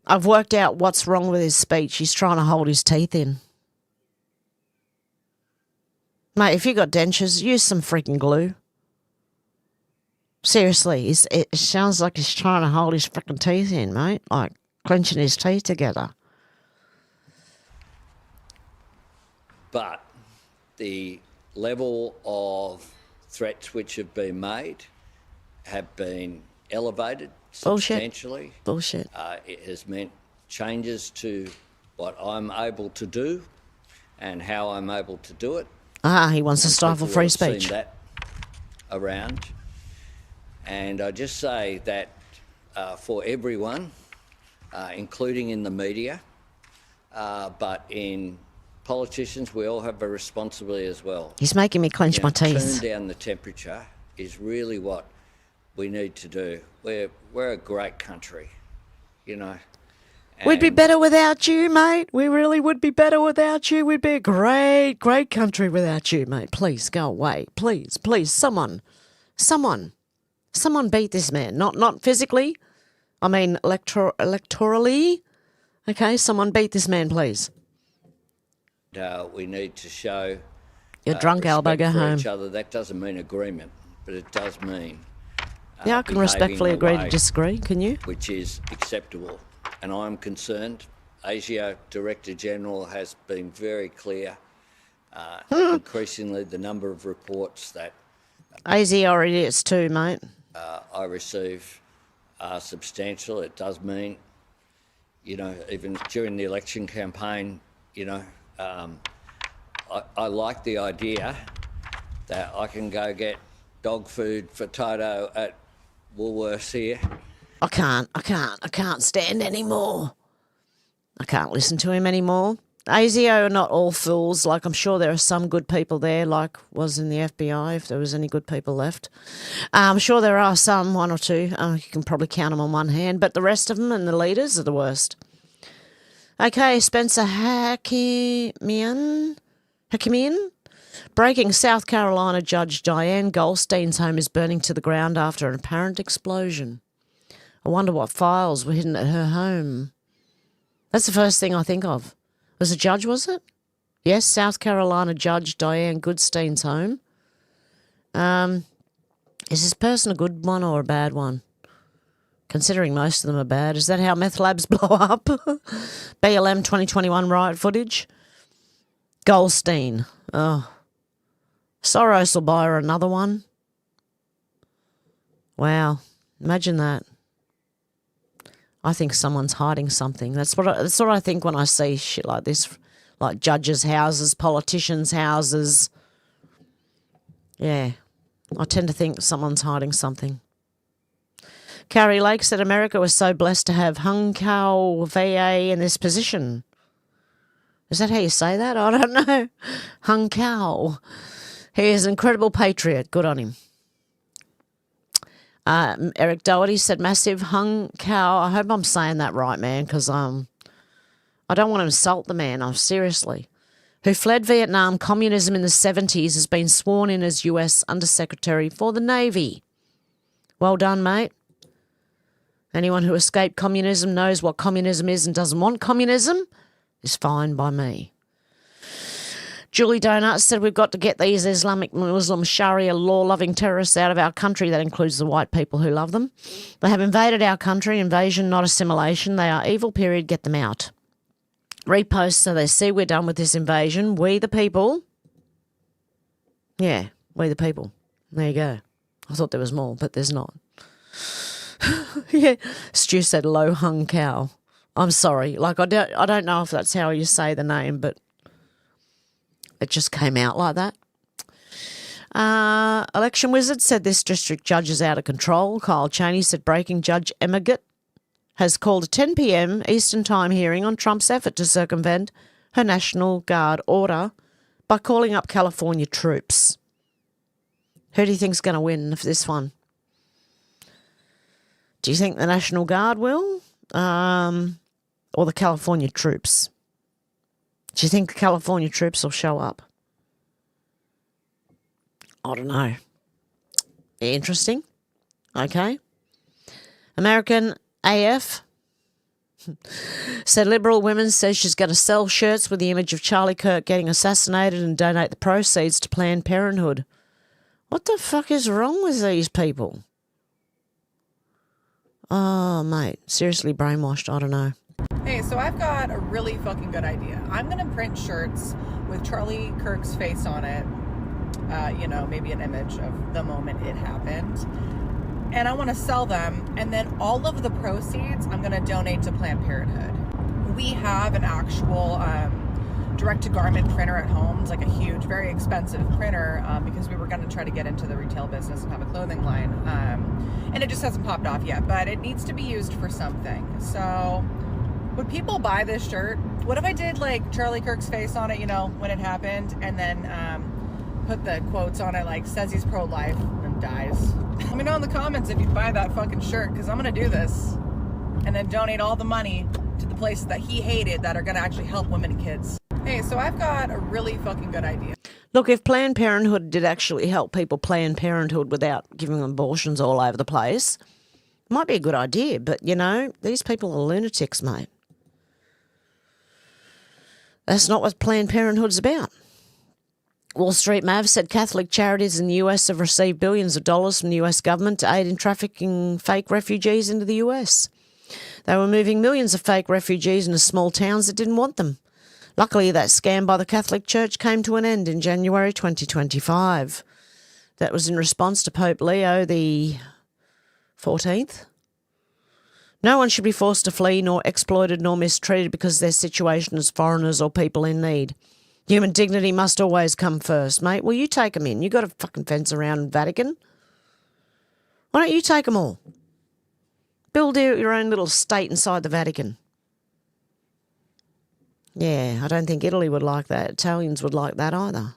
I've worked out what's wrong with his speech. He's trying to hold his teeth in. Mate, if you got dentures, use some freaking glue. Seriously, it sounds like he's trying to hold his freaking teeth in, mate. Like clenching his teeth together. But the level of threats which have been made have been elevated substantially. Bullshit. It has meant changes to what I'm able to do and how I'm able to do it. He wants to stifle free speech. Seen that around. And I just say that for everyone, including in the media, but in politicians, we all have a responsibility as well. He's making me clench my teeth. Turn down the temperature is really what we need to do. We're a great country, you know. We'd be better without you, mate. We really would be better without you. We'd be a great, great country without you, mate. Please go away. Please, please, someone beat this man. Not physically. I mean electorally. Okay, someone beat this man, please. We need to show you're drunk, Albo, go home. Each other. That doesn't mean agreement, but it does mean yeah, I can respectfully agree to disagree. Can you? Which is acceptable. And I'm concerned. ASIO Director General has been very clear. Increasingly, the number of reports that ASIO already is too, mate. I receive are substantial. It does mean, you know, even during the election campaign, you know, I like the idea that I can go get dog food for Toto at Woolworths here. I can't stand anymore. I can't listen to him anymore. ASIO are not all fools. Like, I'm sure there are some good people there, like was in the FBI, if there was any good people left. I'm sure there are some, one or two. You can probably count them on one hand, but the rest of them and the leaders are the worst. Okay, Spencer Hakimian. Breaking South Carolina Judge Diane Goldstein's home is burning to the ground after an apparent explosion. I wonder what files were hidden at her home. That's the first thing I think of. Was a judge, was it? Yes, South Carolina Judge Diane Goldstein's home. Is this person a good one or a bad one? Considering most of them are bad. Is that how meth labs blow up? BLM 2021 riot footage. Goldstein. Oh. Soros will buy her another one. Wow. Imagine that. I think someone's hiding something. That's what I think when I see shit like this, like judges' houses, politicians' houses. Yeah, I tend to think someone's hiding something. Carrie Lake said America was so blessed to have Hung Kao VA in this position. Is that how you say that? I don't know. Hung Kao. He is an incredible patriot. Good on him. Eric Doherty said massive Hung Kao. I hope I'm saying that right, man, because I don't want to insult the man. Seriously. Who fled Vietnam communism in the 70s, has been sworn in as US Undersecretary for the Navy. Well done, mate. Anyone who escaped communism knows what communism is and doesn't want communism is fine by me. Julie Donut said we've got to get these Islamic Muslim Sharia law-loving terrorists out of our country. That includes the white people who love them. They have invaded our country. Invasion, not assimilation. They are evil, period. Get them out. Repost so they see we're done with this invasion. We the people. Yeah, we the people. There you go. I thought there was more, but there's not. Yeah, Stu said low hung cow. I'm sorry. Like, I don't know if that's how you say the name, but it just came out like that. Election Wizard said this district judge is out of control. Kyle Cheney said breaking Judge Emmegett has called a 10 p.m. Eastern Time hearing on Trump's effort to circumvent her National Guard order by calling up California troops. Who do you think's going to win for this one? Do you think the National Guard will? Or the California troops? Do you think the California troops will show up? I don't know. Interesting. Okay. American AF said Liberal Women says she's going to sell shirts with the image of Charlie Kirk getting assassinated and donate the proceeds to Planned Parenthood. What the fuck is wrong with these people? Oh, mate. Seriously brainwashed. I don't know. Hey, so I've got a really fucking good idea. I'm going to print shirts with Charlie Kirk's face on it. Maybe an image of the moment it happened. And I want to sell them. And then all of the proceeds, I'm going to donate to Planned Parenthood. We have an actual direct-to-garment printer at home. It's like a huge, very expensive printer because we were going to try to get into the retail business and have a clothing line. And it just hasn't popped off yet, but it needs to be used for something. So would people buy this shirt? What if I did like Charlie Kirk's face on it, when it happened, and then put the quotes on it like says he's pro-life and dies? Let me know in the comments if you'd buy that fucking shirt, because I'm going to do this and then donate all the money to the places that he hated that are going to actually help women and kids. Hey, so I've got a really fucking good idea. Look, if Planned Parenthood did actually help people Planned Parenthood without giving them abortions all over the place, it might be a good idea. But, these people are lunatics, mate. That's not what Planned Parenthood's about. Wall Street Mav said Catholic charities in the US have received billions of dollars from the US government to aid in trafficking fake refugees into the US. They were moving millions of fake refugees into small towns that didn't want them. Luckily, that scam by the Catholic Church came to an end in January 2025. That was in response to Pope Leo the 14th. No one should be forced to flee, nor exploited, nor mistreated because their situation as foreigners or people in need. Human dignity must always come first, mate. Well, you take them in. You got a fucking fence around Vatican. Why don't you take them all? Build your own little state inside the Vatican. Yeah, I don't think Italy would like that. Italians would like that either.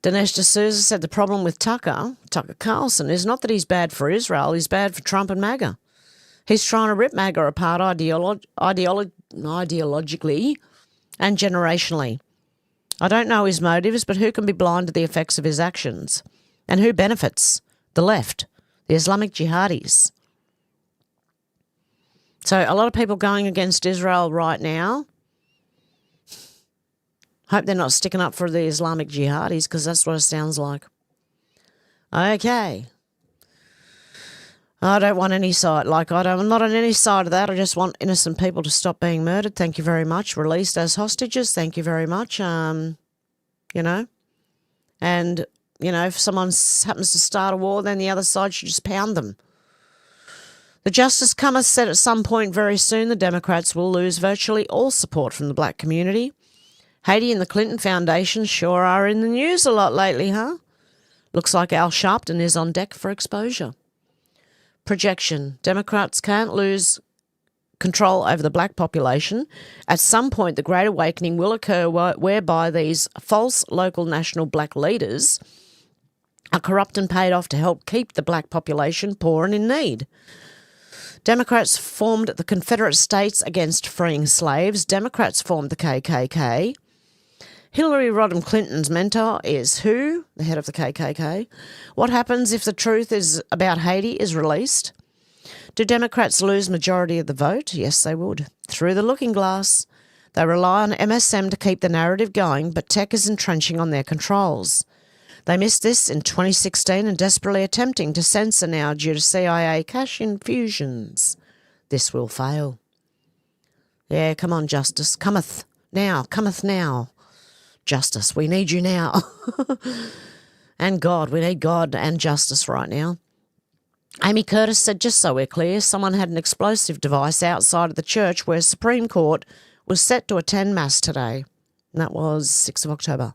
Dinesh D'Souza said the problem with Tucker Carlson, is not that he's bad for Israel, he's bad for Trump and MAGA. He's trying to rip MAGA apart ideologically and generationally. I don't know his motives, but who can be blind to the effects of his actions? And who benefits? The left, the Islamic jihadis. So a lot of people going against Israel right now. Hope they're not sticking up for the Islamic jihadis, because that's what it sounds like. Okay. I don't want any side. I'm not on any side of that. I just want innocent people to stop being murdered. Thank you very much. Released as hostages. Thank you very much. And, if someone happens to start a war, then the other side should just pound them. The Justice Cometh said at some point very soon the Democrats will lose virtually all support from the black community. Haiti and the Clinton Foundation sure are in the news a lot lately, huh? Looks like Al Sharpton is on deck for exposure. Projection. Democrats can't lose control over the black population. At some point, the Great Awakening will occur whereby these false local national black leaders are corrupt and paid off to help keep the black population poor and in need. Democrats formed the Confederate States against freeing slaves. Democrats formed the KKK. Hillary Rodham Clinton's mentor is who? The head of the KKK. What happens if the truth is about Haiti is released? Do Democrats lose majority of the vote? Yes, they would. Through the looking glass. They rely on MSM to keep the narrative going, but tech is entrenching on their controls. They missed this in 2016 and desperately attempting to censor now due to CIA cash infusions. This will fail. Yeah, come on, Justice. Cometh now. Justice, we need you now. And God, we need God and justice right now. Amy Curtis said, just so we're clear, someone had an explosive device outside of the church where Supreme Court was set to attend Mass today. And that was 6th of October.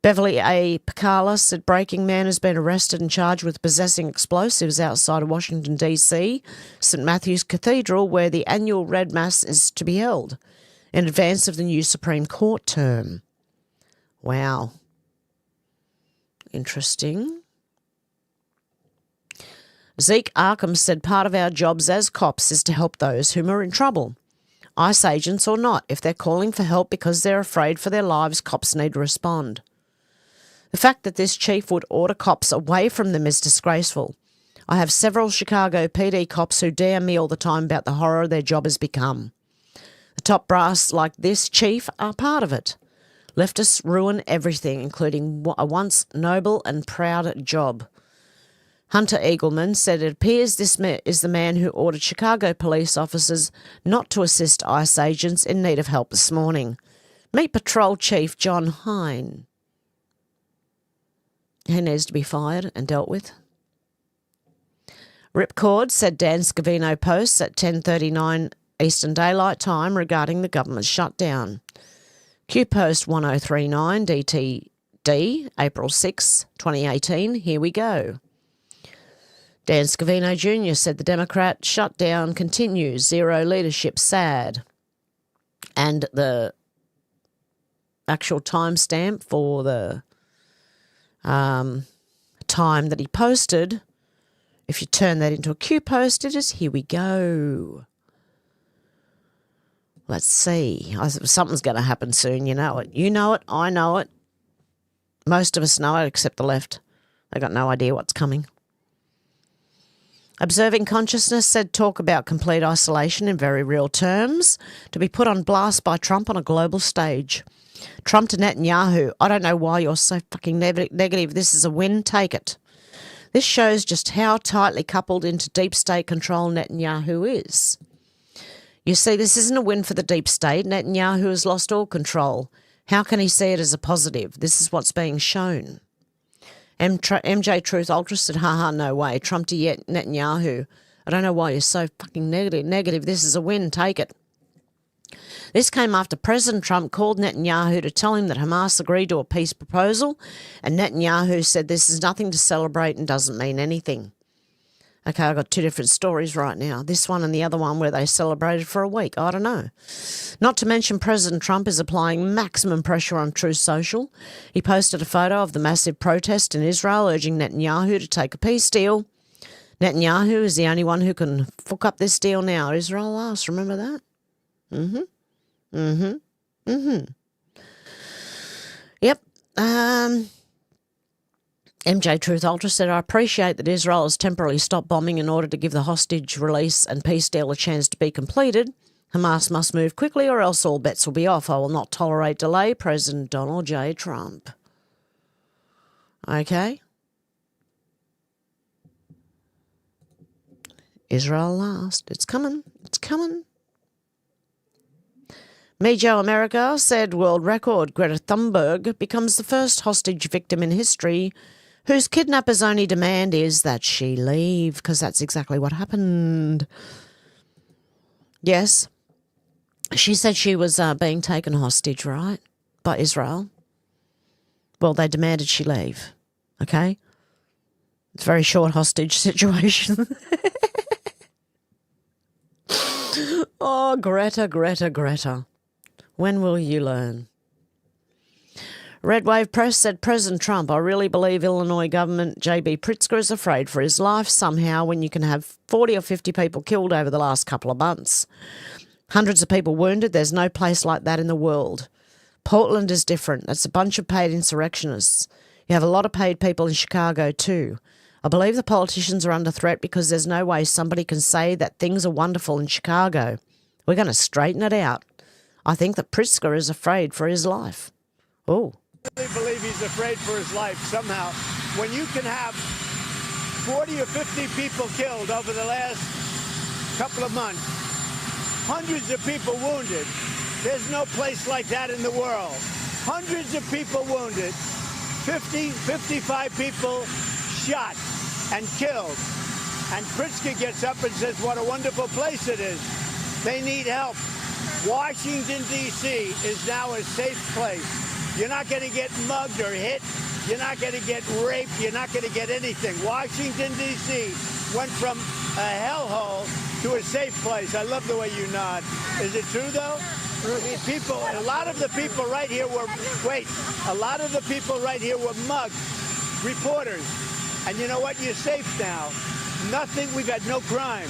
Beverly A. Picala said Breaking Man has been arrested and charged with possessing explosives outside of Washington, D.C., St. Matthew's Cathedral, where the annual Red Mass is to be held in advance of the new Supreme Court term. Wow. Interesting. Zeke Arkham said part of our jobs as cops is to help those whom are in trouble. ICE agents or not, if they're calling for help because they're afraid for their lives, cops need to respond. The fact that this chief would order cops away from them is disgraceful. I have several Chicago PD cops who DM me all the time about the horror their job has become. The top brass like this chief are part of it. Leftists ruin everything, including a once noble and proud job. Hunter Eagleman said it appears this is the man who ordered Chicago police officers not to assist ICE agents in need of help this morning. Meet Patrol Chief John Hine. He needs to be fired and dealt with. Ripcord said Dan Scavino posts at 10:39 Eastern Daylight Time regarding the government shutdown. Q Post 1039 DTD, April 6, 2018. Here we go. Dan Scavino Jr. said the Democrat shutdown continues. Zero leadership sad. And the actual timestamp for the time that he posted, if you turn that into a Q post, it is here we go. Let's see. Something's going to happen soon. You know it. You know it. I know it. Most of us know it except the left. They got no idea what's coming. Observing Consciousness said talk about complete isolation in very real terms to be put on blast by Trump on a global stage. Trump to Netanyahu, I don't know why you're so fucking negative. This is a win. Take it. This shows just how tightly coupled into deep state control Netanyahu is. You see, this isn't a win for the deep state. Netanyahu has lost all control. How can he see it as a positive? This is what's being shown. MJ Truth Ultra said, haha, no way. Trump to Netanyahu. I don't know why you're so fucking negative. This is a win. Take it. This came after President Trump called Netanyahu to tell him that Hamas agreed to a peace proposal, and Netanyahu said this is nothing to celebrate and doesn't mean anything. Okay, I've got two different stories right now. This one and the other one where they celebrated for a week. I don't know. Not to mention President Trump is applying maximum pressure on Truth Social. He posted a photo of the massive protest in Israel urging Netanyahu to take a peace deal. Netanyahu is the only one who can fuck up this deal now. Israel last, remember that? Yep. MJ Truth Ultra said, I appreciate that Israel has temporarily stopped bombing in order to give the hostage release and peace deal a chance to be completed. Hamas must move quickly or else all bets will be off. I will not tolerate delay. President Donald J. Trump. Okay. Israel last. It's coming. It's coming. Me Joe America said world record. Greta Thunberg becomes the first hostage victim in history whose kidnapper's only demand is that she leave, because that's exactly what happened. Yes. She said she was being taken hostage, right, by Israel. Well, they demanded she leave, okay? It's a very short hostage situation. Oh, Greta, Greta, Greta. When will you learn? Red Wave Press said, President Trump, I really believe Illinois government J.B. Pritzker is afraid for his life somehow when you can have 40 or 50 people killed over the last couple of months. Hundreds of people wounded. There's no place like that in the world. Portland is different. It's a bunch of paid insurrectionists. You have a lot of paid people in Chicago too. I believe the politicians are under threat because there's no way somebody can say that things are wonderful in Chicago. We're going to straighten it out. I think that Pritzker is afraid for his life. Oh. I really believe he's afraid for his life somehow. When you can have 40 or 50 people killed over the last couple of months, hundreds of people wounded, there's no place like that in the world. Hundreds of people wounded, 50, 55 people shot and killed. And Pritzker gets up and says, what a wonderful place it is. They need help. Washington, D.C. is now a safe place. You're not going to get mugged or hit. You're not going to get raped. You're not going to get anything. Washington, D.C. went from a hellhole to a safe place. I love the way you nod. Is it true, though? People, a lot of the people right here were, a lot of the people right here were mugged, reporters. And you know what? You're safe now. Nothing, we've had no crime.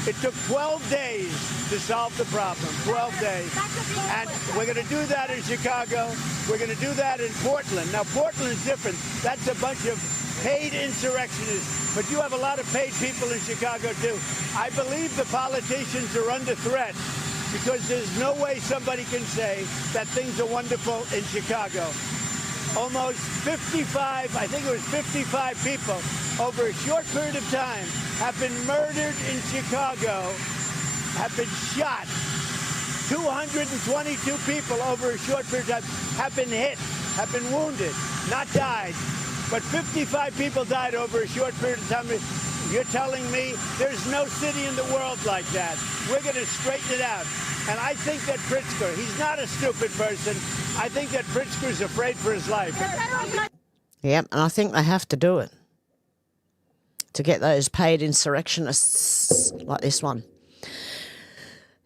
It took 12 days to solve the problem, 12 days. And we're going to do that in Chicago. We're going to do that in Portland. Now, Portland is different. That's a bunch of paid insurrectionists. But you have a lot of paid people in Chicago, too. I believe the politicians are under threat because there's no way somebody can say that things are wonderful in Chicago. Almost 55, I think it was 55 people over a short period of time have been murdered in Chicago, have been shot. 222 people over a short period of time have been hit, have been wounded, not died. But 55 people died over a short period of time. You're telling me there's no city in the world like that. We're going to straighten it out. And I think that Pritzker, he's not a stupid person. I think that Pritzker's afraid for his life. Yep, and I think they have to do it to get those paid insurrectionists like this one.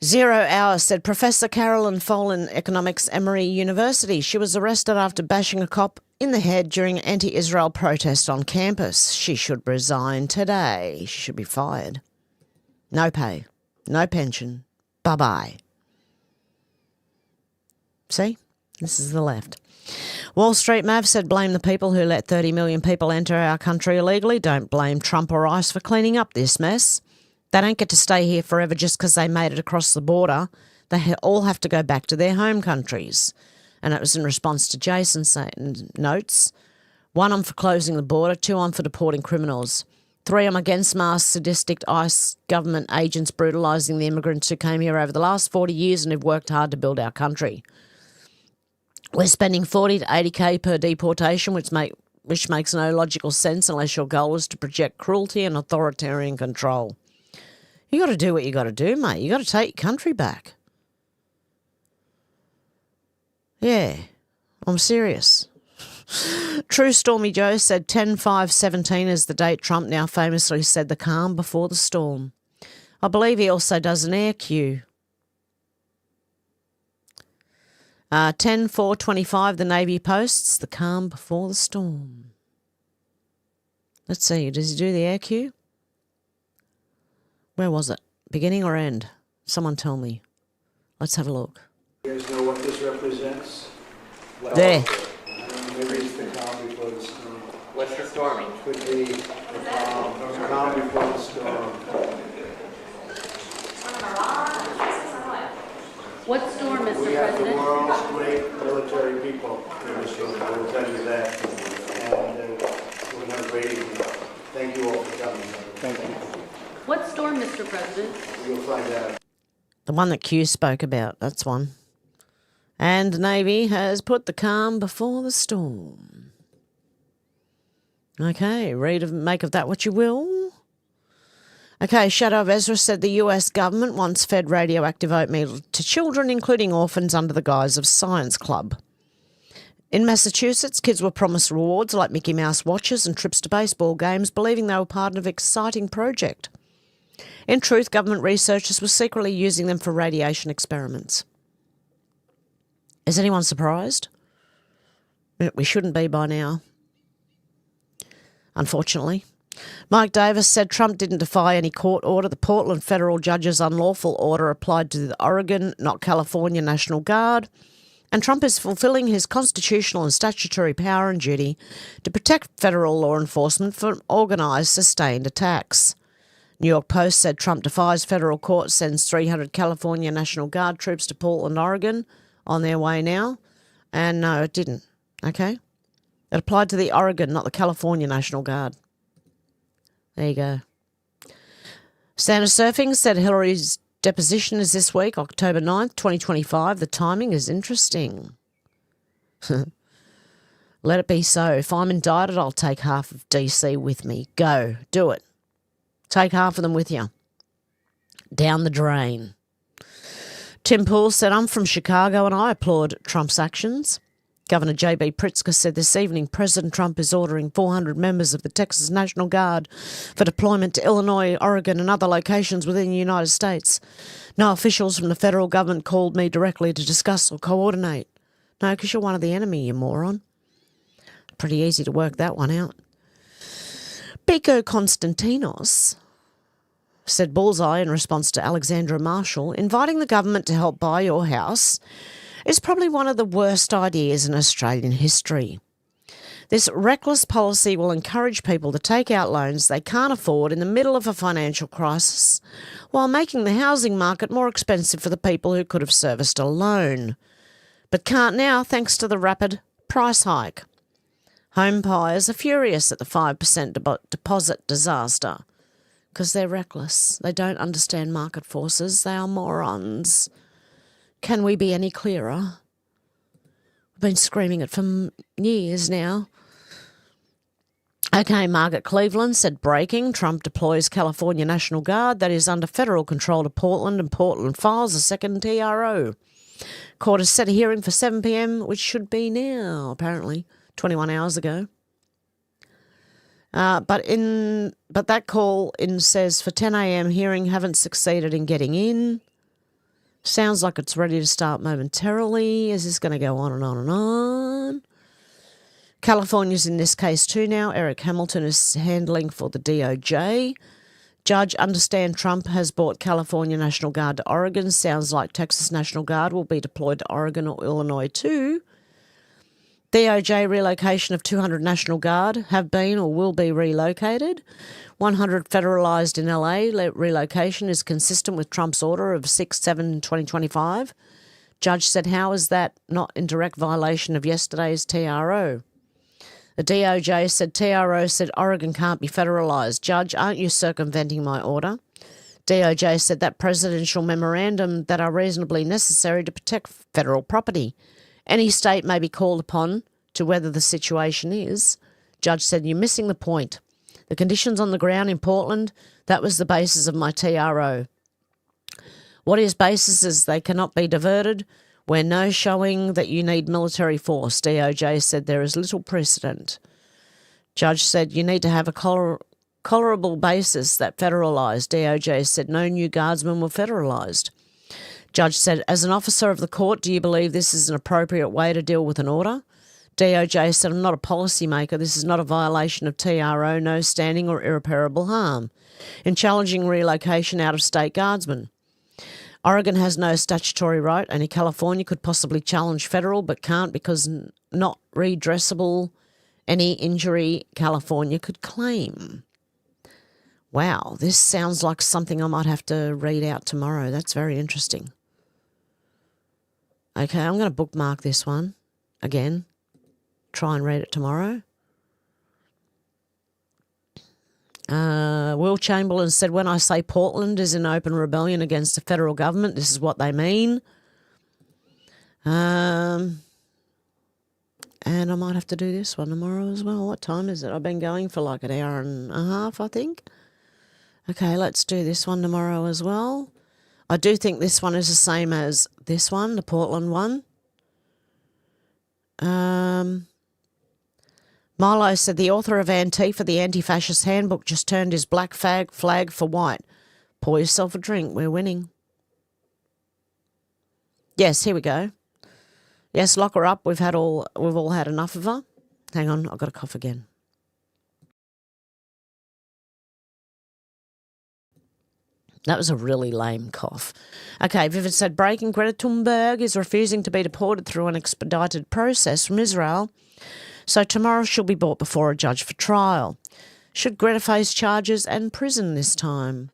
0 Hour said, Professor Carolyn Folan, Economics, Emory University. She was arrested after bashing a cop in the head during an anti-Israel protest on campus. She should resign today. She should be fired. No pay, no pension. Bye-bye. See? This is the left. Wall Street Mav said, blame the people who let 30 million people enter our country illegally. Don't blame Trump or ICE for cleaning up this mess. They don't get to stay here forever just because they made it across the border. They all have to go back to their home countries. And it was in response to Jason saying, notes, 1, I'm for closing the border. 2, I'm for deporting criminals. 3, I'm against mass sadistic ICE government agents brutalising the immigrants who came here over the last 40 years and have worked hard to build our country. We're spending 40 to 80K per deportation, which makes no logical sense unless your goal is to project cruelty and authoritarian control. You got to do what you got to do, mate. You got to take your country back. Yeah, I'm serious. True Stormy Joe said 10/5/17 is the date Trump now famously said the calm before the storm. I believe he also does an air cue. 10/4/25 the Navy posts the calm before the storm. Let's see, does he do the air cue? Where was it? Beginning or end? Someone tell me. Let's have a look. You guys know what this represents? There. Maybe it's the calm before the storm. What's the storming? Could be the calm before the storm. What storm, Mr. We have the President? world's great military people in this room. I will tell you that. And we're going to great evening. Thank you all for coming. Thank you. What storm, Mr. President? You'll find out. The one that Q spoke about, that's one. And the Navy has put the calm before the storm. Okay, make of that what you will. Okay, Shadow of Ezra said the US government once fed radioactive oatmeal to children, including orphans, under the guise of Science Club. In Massachusetts, kids were promised rewards like Mickey Mouse watches and trips to baseball games, believing they were part of an exciting project. In truth, government researchers were secretly using them for radiation experiments. Is anyone surprised? We shouldn't be by now. Unfortunately. Mike Davis said Trump didn't defy any court order. The Portland federal judge's unlawful order applied to the Oregon, not California, National Guard, and Trump is fulfilling his constitutional and statutory power and duty to protect federal law enforcement from organised, sustained attacks. New York Post said Trump defies federal court, sends 300 California National Guard troops to Portland, Oregon, on their way now. And no, it didn't, okay? It applied to the Oregon, not the California National Guard. There you go. Santa Surfing said Hillary's deposition is this week, October 9th, 2025. The timing is interesting. Let it be so. If I'm indicted, I'll take half of DC with me. Go. Do it. Take half of them with you. Down the drain. Tim Poole said, I'm from Chicago and I applaud Trump's actions. Governor J.B. Pritzker said this evening President Trump is ordering 400 members of the Texas National Guard for deployment to Illinois, Oregon and other locations within the United States. No officials from the federal government called me directly to discuss or coordinate. No, because you're one of the enemy, you moron. Pretty easy to work that one out. Pico Konstantinos said Bullseye in response to Alexandra Marshall, inviting the government to help buy your house is probably one of the worst ideas in Australian history. This reckless policy will encourage people to take out loans they can't afford in the middle of a financial crisis, while making the housing market more expensive for the people who could have serviced a loan, but can't now thanks to the rapid price hike. Home buyers are furious at the 5% deposit disaster because they're reckless. They don't understand market forces. They are morons. Can we be any clearer? I've been screaming it for years now. Okay, Margaret Cleveland said breaking. Trump deploys California National Guard that is under federal control to Portland, and Portland files a second TRO. Court has set a hearing for 7 p.m, which should be now, apparently, 21 hours ago. But that call in says for 10 a.m. hearing haven't succeeded in getting in. Sounds like it's ready to start momentarily. Is this going to go on and on and on? California's in this case too now. Eric Hamilton is handling for the DOJ. Judge, understand Trump has brought California National Guard to Oregon. Sounds like Texas National Guard will be deployed to Oregon or Illinois too. DOJ relocation of 200 National Guard have been or will be relocated. 100 federalised in LA. Relocation is consistent with Trump's order of 6/7/2025. Judge said, how is that not in direct violation of yesterday's TRO? The DOJ said TRO said Oregon can't be federalised. Judge, aren't you circumventing my order? DOJ said that presidential memorandum that are reasonably necessary to protect federal property. Any state may be called upon to whether the situation is. Judge said, you're missing the point. The conditions on the ground in Portland, that was the basis of my TRO. What is basis is they cannot be diverted. We're no showing that you need military force. DOJ said there is little precedent. Judge said you need to have a tolerable basis that federalised. DOJ said no new guardsmen were federalised. Judge said, as an officer of the court, do you believe this is an appropriate way to deal with an order? DOJ said, I'm not a policymaker. This is not a violation of TRO, no standing or irreparable harm in challenging relocation out-of-state guardsmen. Oregon has no statutory right. Only California could possibly challenge federal, but can't because not redressable any injury California could claim. Wow, this sounds like something I might have to read out tomorrow. That's very interesting. Okay, I'm going to bookmark this one again. Try and read it tomorrow. Will Chamberlain said, when I say Portland is in open rebellion against the federal government, this is what they mean. And I might have to do this one tomorrow as well. What time is it? I've been going for like an hour and a half, I think. Okay, let's do this one tomorrow as well. I do think this one is the same as this one, the Portland one. Milo said the author of Antifa, the Anti-Fascist Handbook, just turned his black flag for white. Pour yourself a drink. We're winning. Yes, here we go. Yes, lock her up. We've all had enough of her. Hang on, I've got a cough again. That was a really lame cough. Okay, Vivid said, breaking, Greta Thunberg is refusing to be deported through an expedited process from Israel. So tomorrow she'll be brought before a judge for trial. Should Greta face charges and prison this time?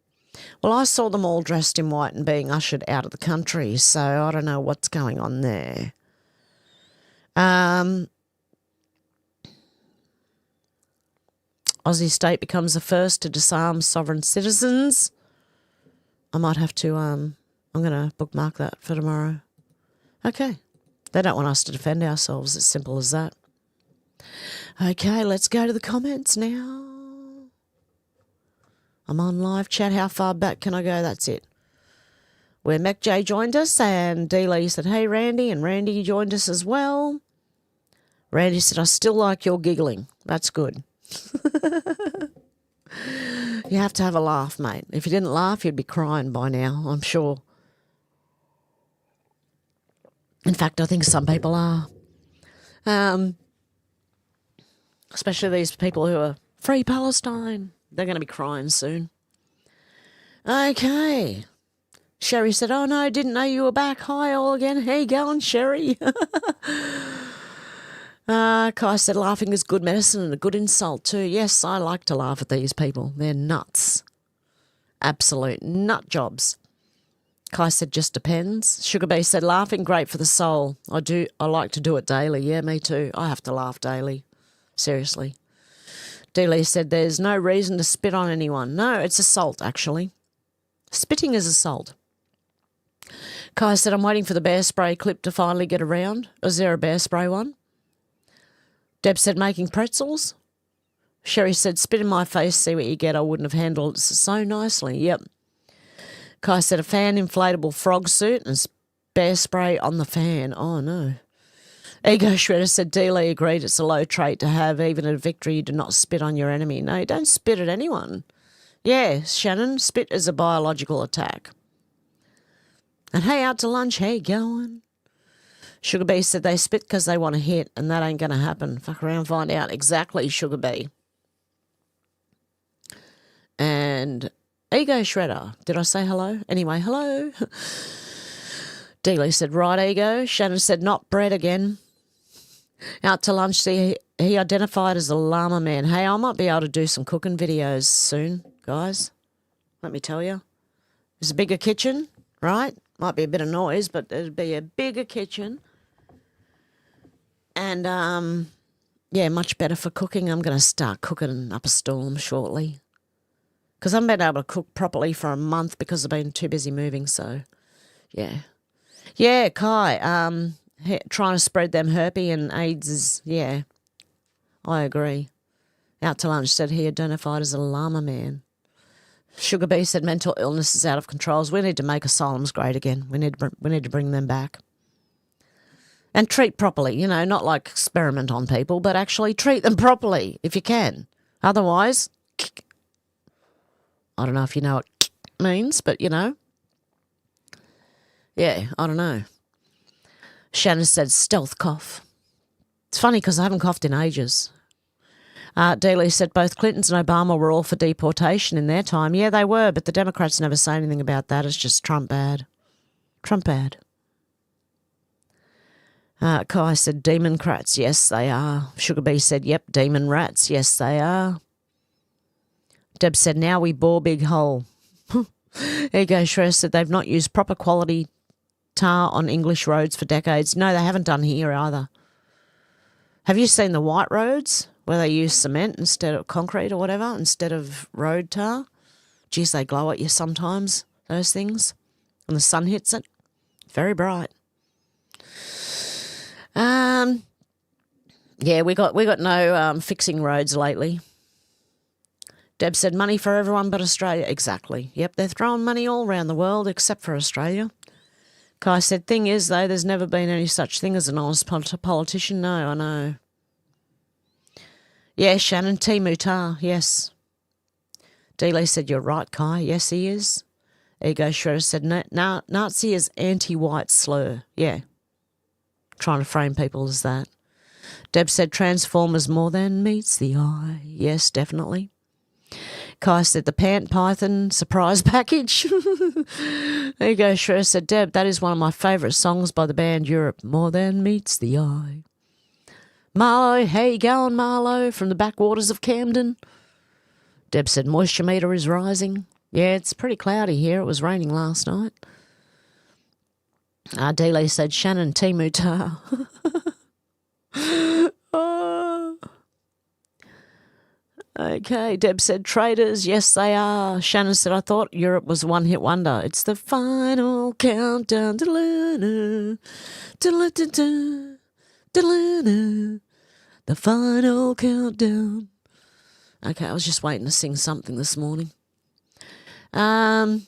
Well, I saw them all dressed in white and being ushered out of the country, so I don't know what's going on there. Aussie state becomes the first to disarm sovereign citizens. I might have to, I'm going to bookmark that for tomorrow. Okay. They don't want us to defend ourselves. It's simple as that. Okay, let's go to the comments now. I'm on live chat. How far back can I go? That's it. Where Mac J joined us and D. Lee said, hey, Randy, and Randy joined us as well. Randy said, I still like your giggling. That's good. You have to have a laugh, mate. If you didn't laugh, you'd be crying by now, I'm sure. In fact, I think some people are. Especially these people who are free Palestine. They're going to be crying soon. Okay. Sherry said, oh, no, didn't know you were back. Hi, all again. How you going, Sherry? Kai said, laughing is good medicine and a good insult too. Yes, I like to laugh at these people. They're nuts. Absolute nut jobs. Kai said, just depends. Sugar Bee said, laughing, great for the soul. I like to do it daily. Yeah, me too. I have to laugh daily. Seriously. Dealey said, there's no reason to spit on anyone. No, it's assault, actually. Spitting is assault. Kai said, I'm waiting for the bear spray clip to finally get around. Is there a bear spray one? Deb said, making pretzels. Sherry said, spit in my face, see what you get. I wouldn't have handled it so nicely. Yep. Kai said, a fan inflatable frog suit and bear spray on the fan. Oh, no. Ego Shredder said, Dealey agreed it's a low trait to have. Even at a victory, you do not spit on your enemy. No, don't spit at anyone. Yeah, Shannon, spit is a biological attack. And hey, out to lunch. How you going? Sugar Bee said they spit because they want to hit, and that ain't going to happen. Fuck around, find out. Exactly, Sugar Bee. And Ego Shredder. Did I say hello? Anyway, hello. Dealey said, right, Ego. Shannon said, not bread again. Out to lunch. See, he identified as a llama man. Hey, I might be able to do some cooking videos soon, guys. Let me tell you. There's a bigger kitchen, right? Might be a bit of noise, but it'd be a bigger kitchen. And, yeah, much better for cooking. I'm going to start cooking up a storm shortly. Because I haven't been able to cook properly for a month because I've been too busy moving, so, yeah. Yeah, Kai, trying to spread them herpes and AIDS is, yeah, I agree. Out to lunch said he identified as a llama man. Sugar Bee said mental illness is out of control. We need to make asylums great again. We need to bring them back. And treat properly, not like experiment on people, but actually treat them properly if you can. Otherwise, I don't know if you know what means, but Yeah, I don't know. Shannon said stealth cough. It's funny because I haven't coughed in ages. Dealey said both Clintons and Obama were all for deportation in their time. Yeah, they were, but the Democrats never say anything about that. It's just Trump bad. Trump bad. Kai said democrats. Yes, they are. Sugar Bee said, yep, demon rats. Yes, they are. Deb said, now we bore big hole. Ego Shredder said they've not used proper quality tar on English roads for decades. No, they haven't done here either. Have you seen the white roads where they use cement instead of concrete or whatever, instead of road tar? Geez, they glow at you sometimes, those things. When the sun hits it, very bright. Yeah, we got no fixing roads lately. Deb said money for everyone but Australia. Exactly. Yep, they're throwing money all around the world except for Australia. Kai said, thing is, though, there's never been any such thing as an honest politician. No, I know. Yeah, Shannon, Timutar, yes. Dealey said, you're right, Kai. Yes, he is. Ego Shredder said, Nazi is anti-white slur. Yeah. Trying to frame people as that. Deb said, Transformers more than meets the eye. Yes, definitely. Kai said, the Pant Python surprise package. Ego Shredder said, Deb, that is one of my favourite songs by the band Europe. More than meets the eye. Marlo, how you going, Marlo, from the backwaters of Camden? Deb said, moisture meter is rising. Yeah, it's pretty cloudy here. It was raining last night. Dealey said, Shannon Timutar. Oh. Okay, Deb said, traitors, yes they are. Shannon said, I thought Europe was a one-hit wonder. It's the final countdown. The final countdown. Okay, I was just waiting to sing something this morning. Ego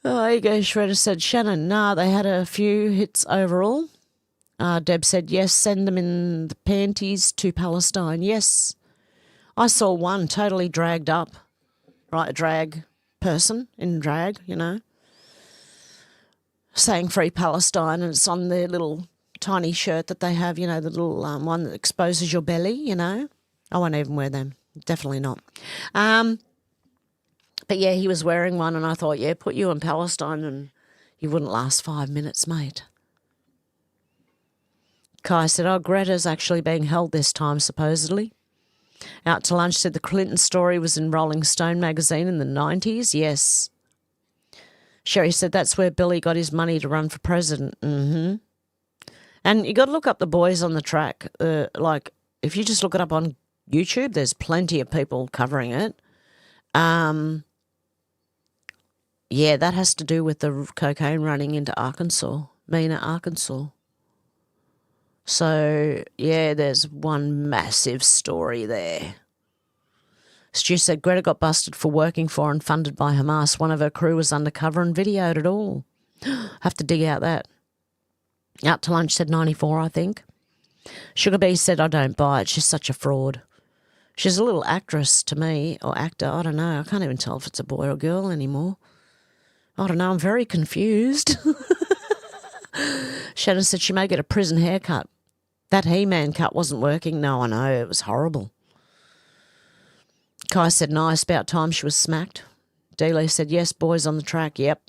Shredder said, Shannon, nah, they had a few hits overall. Deb said, yes, send them in the panties to Palestine. Yes. I saw one totally dragged up, right, a drag person in drag, you know, saying Free Palestine, and it's on their little tiny shirt that they have, you know, the little one that exposes your belly, you know. I won't even wear them. Definitely not. But, yeah, he was wearing one, and I thought, yeah, put you in Palestine and you wouldn't last 5 minutes, mate. Kai said, oh, Greta's actually being held this time, supposedly. Out to Lunch said the Clinton story was in Rolling Stone magazine in the 90s. Yes. Sherry said that's where Billy got his money to run for president. Mm-hmm. And you got to look up the boys on the track. Like, if you just look it up on YouTube, there's plenty of people covering it. Yeah, that has to do with the cocaine running into Arkansas, Mena, Arkansas. So, yeah, there's one massive story there. Stu said Greta got busted for working for and funded by Hamas. One of her crew was undercover and videoed it all. Have to dig out that. Out to Lunch said 94, I think. Sugar Bee said, I don't buy it. She's such a fraud. She's a little actress to me, or actor. I don't know. I can't even tell if it's a boy or girl anymore. I don't know. I'm very confused. Shannon said she may get a prison haircut. That He-Man cut wasn't working. No, I know. It was horrible. Kai said, nice. About time she was smacked. Dealey said, yes, boys on the track. Yep.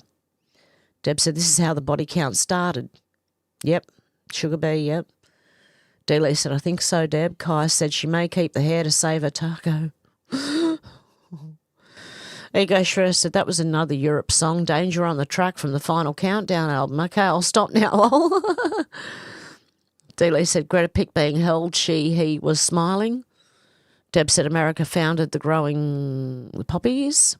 Deb said, this is how the body count started. Yep. Sugar Bee, yep. Dealey said, I think so, Deb. Kai said she may keep the hair to save her taco. Ego Shredder said that was another Europe song, Danger on the Track from the Final Countdown album. Okay, I'll stop now, lol. Dealey said Greta picked being held, he was smiling. Deb said America founded the growing the poppies.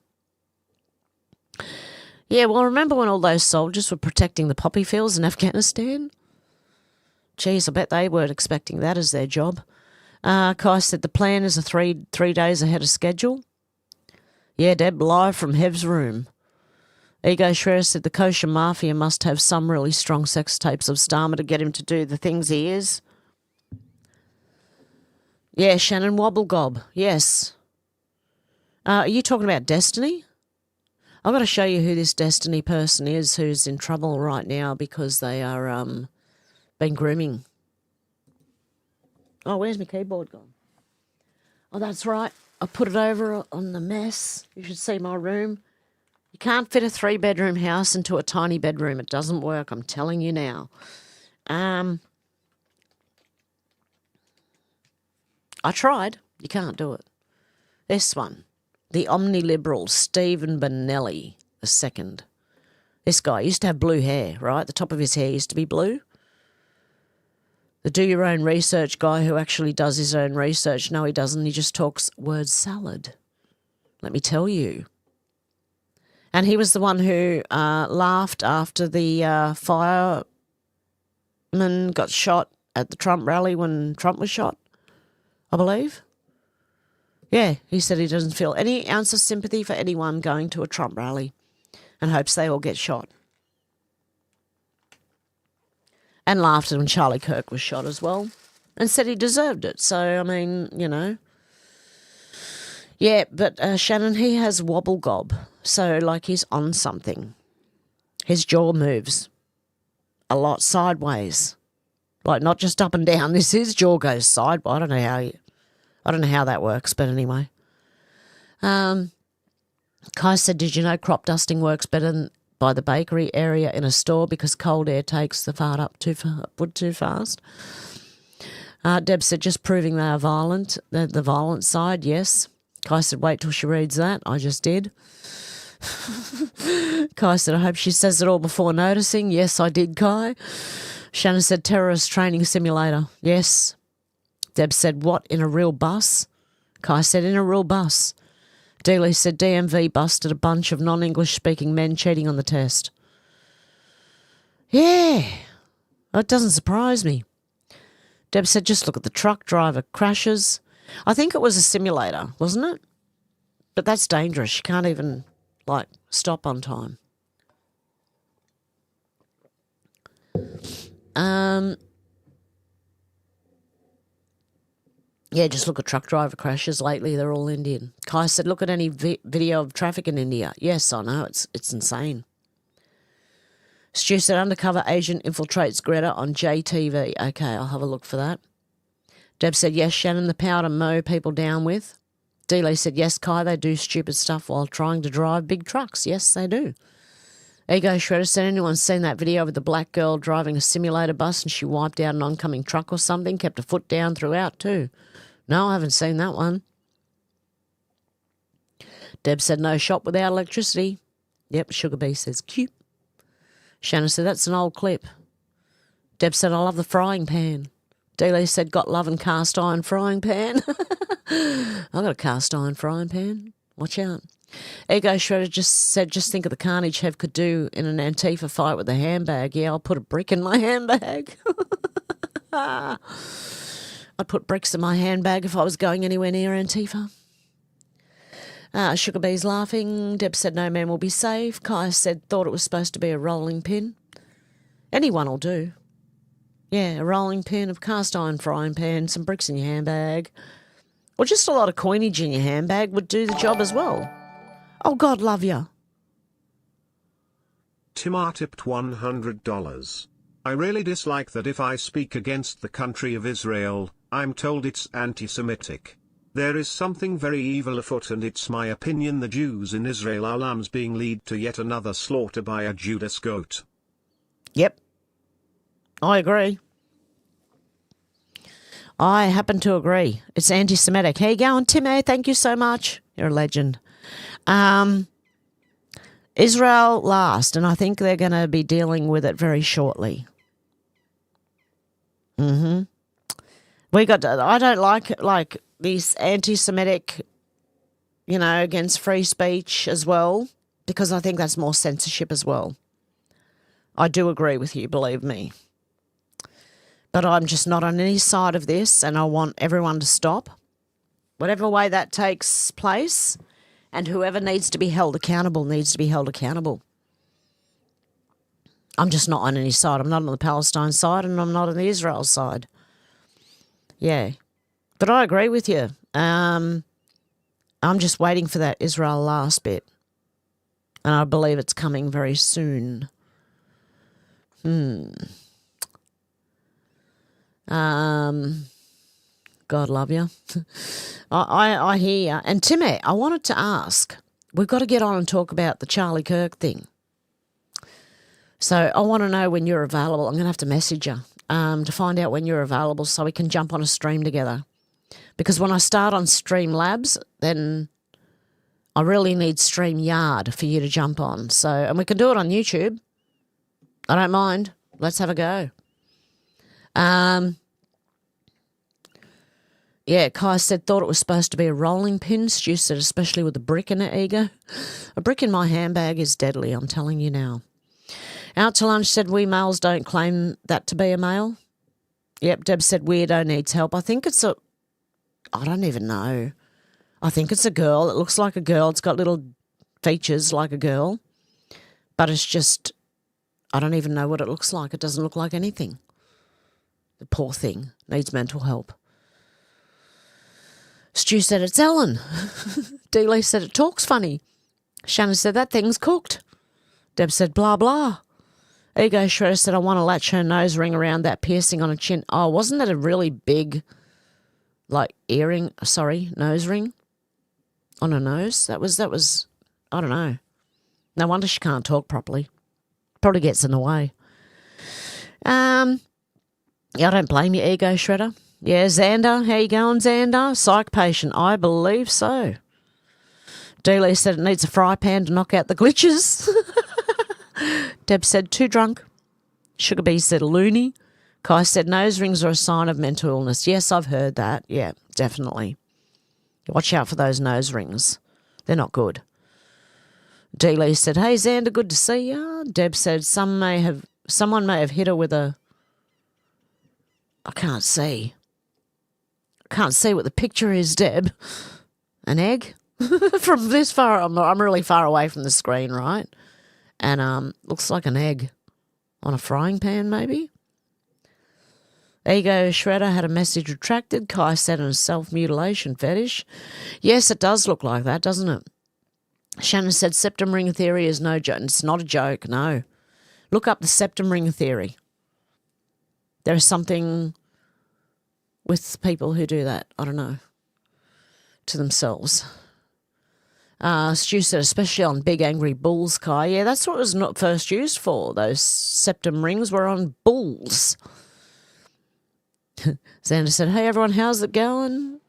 Yeah, well, remember when all those soldiers were protecting the poppy fields in Afghanistan? Geez, I bet they weren't expecting that as their job. Kai said the plan is a three days ahead of schedule. Yeah, Deb, live from Hev's room. Ego Shredder said the kosher mafia must have some really strong sex tapes of Starmer to get him to do the things he is. Yeah, Shannon Wobblegob, yes. Are you talking about Destiny? I've got to show you who this Destiny person is who's in trouble right now because they are been grooming. Oh, where's my keyboard gone? Oh, that's right. I put it over on the mess. You should see my room. You can't fit a 3-bedroom house into a tiny bedroom. It doesn't work, I'm telling you now. I tried. You can't do it. This one, the omniliberal Stephen Benelli II. This guy used to have blue hair, right? The top of his hair used to be blue. The do your own research guy who actually does his own research. No, he doesn't. He just talks word salad. Let me tell you. And he was the one who laughed after the fireman got shot at the Trump rally when Trump was shot, I believe. Yeah, he said he doesn't feel any ounce of sympathy for anyone going to a Trump rally and hopes they all get shot. And laughed when Charlie Kirk was shot as well and said he deserved it. So, I mean, you know. Yeah, but Shannon, he has wobble gob. So, like, he's on something. His jaw moves a lot sideways. Like, not just up and down. His jaw goes sideways. I don't know how that works, but anyway. Kai said, did you know crop dusting works better by the bakery area in a store because cold air takes the fart upward too fast? Deb said, just proving they are violent. The violent side, yes. Kai said, wait till she reads that. I just did. Kai said, I hope she says it all before noticing. Yes, I did, Kai. Shannon said, terrorist training simulator. Yes. Deb said, what, in a real bus? Kai said, in a real bus. Dealey said, DMV busted a bunch of non-English speaking men cheating on the test. Yeah, that doesn't surprise me. Deb said, just look at the truck driver crashes. I think it was a simulator, wasn't it? But that's dangerous. You can't even, like, stop on time. Yeah, just look at truck driver crashes lately. They're all Indian. Kai said, look at any video of traffic in India. Yes, I know. It's insane. Stu said, undercover agent infiltrates Greta on JTV. Okay, I'll have a look for that. Deb said, yes, Shannon, the power to mow people down with. Dealey said, yes, Kai, they do stupid stuff while trying to drive big trucks. Yes, they do. Ego Shredder said, anyone seen that video of the black girl driving a simulator bus and she wiped out an oncoming truck or something, kept a foot down throughout too? No, I haven't seen that one. Deb said, no shop without electricity. Yep, Sugar Bee says, cute. Shannon said, that's an old clip. Deb said, I love the frying pan. Dealey said, got love and cast iron frying pan. I got a cast iron frying pan. Watch out. Ego Shredder just said, just think of the carnage Hev could do in an Antifa fight with a handbag. Yeah, I'll put a brick in my handbag. I'd put bricks in my handbag if I was going anywhere near Antifa. Sugar Bee's laughing. Deb said, no man will be safe. Kai said, thought it was supposed to be a rolling pin. Anyone will do. Yeah, a rolling pin, of cast iron frying pan, some bricks in your handbag, or just a lot of coinage in your handbag would do the job as well. Oh, God love you. Timar tipped $100. I really dislike that if I speak against the country of Israel, I'm told it's anti-Semitic. There is something very evil afoot, and it's my opinion the Jews in Israel are lambs being led to yet another slaughter by a Judas goat. Yep. I agree. I happen to agree. It's anti-Semitic. How you going, Timmy? Thank you so much. You're a legend. Israel last, and I think they're going to be dealing with it very shortly. We got. I don't like this anti-Semitic, against free speech as well, because I think that's more censorship as well. I do agree with you, believe me. But I'm just not on any side of this, and I want everyone to stop. Whatever way that takes place, and whoever needs to be held accountable needs to be held accountable. I'm just not on any side. I'm not on the Palestine side, and I'm not on the Israel side. Yeah. But I agree with you. I'm just waiting for that Israel last bit. And I believe it's coming very soon. God love you. I hear you. And Timmy, I wanted to ask, we've got to get on and talk about the Charlie Kirk thing. So I want to know when you're available. I'm going to have to message you to find out when you're available so we can jump on a stream together. Because when I start on Streamlabs, then I really need StreamYard for you to jump on. So, and we can do it on YouTube. I don't mind. Let's have a go. Yeah, Kai said, thought it was supposed to be a rolling pin. Stu said, especially with a brick in it, Ego. A brick in my handbag is deadly, I'm telling you now. Out to Lunch said, we males don't claim that to be a male. Yep, Deb said weirdo needs help. I think it's I don't even know. I think it's a girl. It looks like a girl. It's got little features like a girl. But it's just, I don't even know what it looks like. It doesn't look like anything. The poor thing needs mental help. Stu said it's Ellen. Dealey said it talks funny. Shannon said that thing's cooked. Deb said blah blah. Ego Shredder said I want to latch her nose ring around that piercing on her chin. Oh, wasn't that a really big, like nose ring on her nose? That was, I don't know. No wonder she can't talk properly. Probably gets in the way. Yeah, I don't blame you, Ego Shredder. Yeah, Xander, how you going, Xander? Psych patient, I believe so. Dealey said it needs a fry pan to knock out the glitches. Deb said too drunk. Sugar Bee said loony. Kai said nose rings are a sign of mental illness. Yes, I've heard that. Yeah, definitely. Watch out for those nose rings. They're not good. Dealey said, hey, Xander, good to see you. Deb said someone may have hit her with a... I can't see. I can't see what the picture is, Deb. An egg? From this far, I'm really far away from the screen, right? And looks like an egg on a frying pan, maybe. Ego Shredder had a message retracted. Kai said in a self-mutilation fetish. Yes, it does look like that, doesn't it? Shannon said septum ring theory is no joke. It's not a joke, no. Look up the septum ring theory. There is something with people who do that, I don't know, to themselves. Stu said, especially on big angry bulls, Kai. Yeah, that's what it was not first used for. Those septum rings were on bulls. Xander said, hey, everyone, how's it going?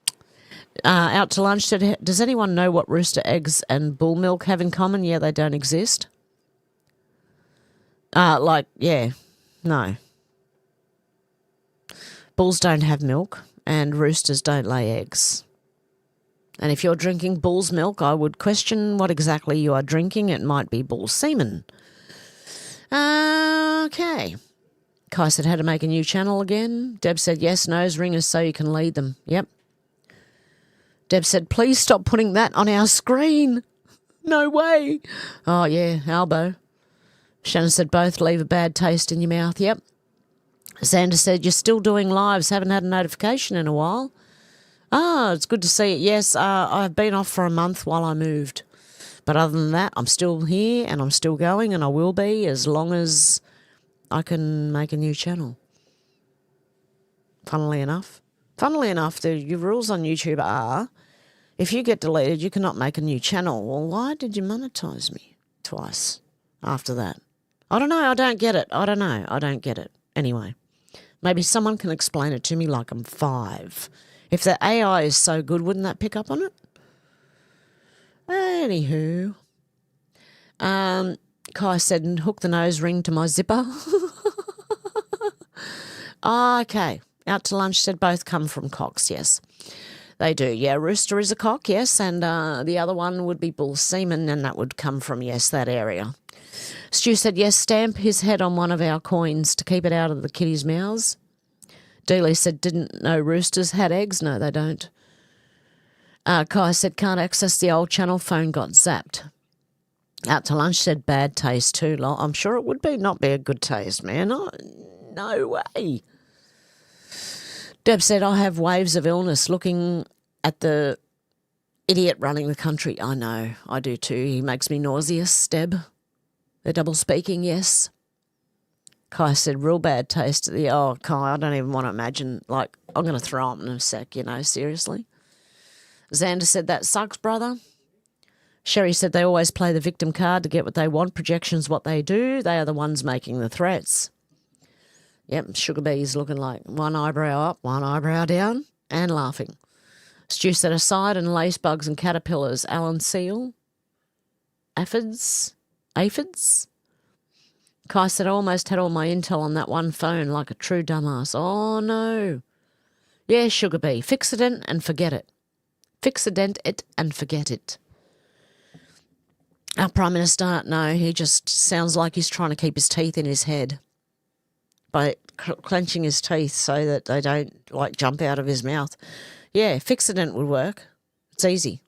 Out to lunch said, does anyone know what rooster eggs and bull milk have in common? Yeah, they don't exist. No. Bulls don't have milk and roosters don't lay eggs. And if you're drinking bull's milk, I would question what exactly you are drinking. It might be bull semen. Okay. Kai said, how to make a new channel again. Deb said, yes, nose ringers so you can lead them. Yep. Deb said, please stop putting that on our screen. No way. Oh, yeah, Albo. Shannon said, both leave a bad taste in your mouth. Yep. Xander said, you're still doing lives. Haven't had a notification in a while. Ah, it's good to see it. Yes, I've been off for a month while I moved. But other than that, I'm still here and I'm still going and I will be as long as I can make a new channel. Funnily enough, the rules on YouTube are if you get deleted, you cannot make a new channel. Well, why did you monetize me twice after that? I don't know. I don't get it. I don't get it. Anyway, maybe someone can explain it to me like I'm 5. If the AI is so good, wouldn't that pick up on it? Anywho. Kai said, hook the nose ring to my zipper. Okay. Out to lunch said both come from cocks, yes. They do, yeah. Rooster is a cock, yes, and the other one would be bull semen, and that would come from, yes, that area. Stu said, yes, stamp his head on one of our coins to keep it out of the kitties' mouths. Dealey said, didn't know roosters had eggs? No, they don't. Kai said, can't access the old channel, phone got zapped. Out to lunch said, bad taste too. I'm sure it would not be a good taste, man. No way. Deb said, I have waves of illness looking at the idiot running the country. I know, I do too. He makes me nauseous, Deb. The double speaking, yes. Kai said, real bad taste. Oh, Kai, I don't even want to imagine. Like, I'm going to throw up in a sec, seriously. Xander said, that sucks, brother. Sherry said they always play the victim card to get what they want. Projection's what they do. They are the ones making the threats. Yep, Sugar Bee's looking like one eyebrow up, one eyebrow down, and laughing. Stu said, aside and lace bugs and caterpillars. Alan Seal. Aphids. Kai said, I almost had all my intel on that one phone like a true dumbass. Oh, no. Yeah, Sugar Bee, fixident and forget it. Fixident it and forget it. Our Prime Minister, no, he just sounds like he's trying to keep his teeth in his head. by clenching his teeth so that they don't, like, jump out of his mouth. Yeah, Fixodent would work. It's easy.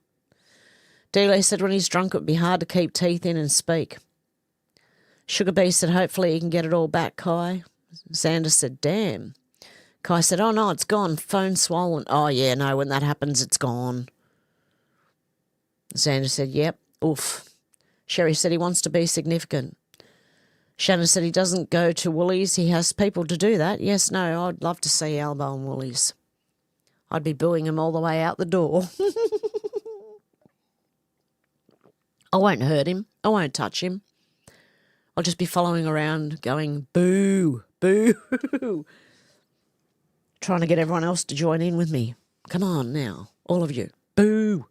Dealey said when he's drunk it would be hard to keep teeth in and speak. Sugar Bee said hopefully he can get it all back, Kai. Xander said, damn. Kai said, oh, no, it's gone. Phone swollen. Oh, yeah, no, when that happens, it's gone. Xander said, yep, oof. Sherry said he wants to be significant. Shannon said he doesn't go to Woolies. He has people to do that. Yes, no, I'd love to see Albo and Woolies. I'd be booing him all the way out the door. I won't hurt him. I won't touch him. I'll just be following around going, boo, boo. Trying to get everyone else to join in with me. Come on now, all of you. Boo.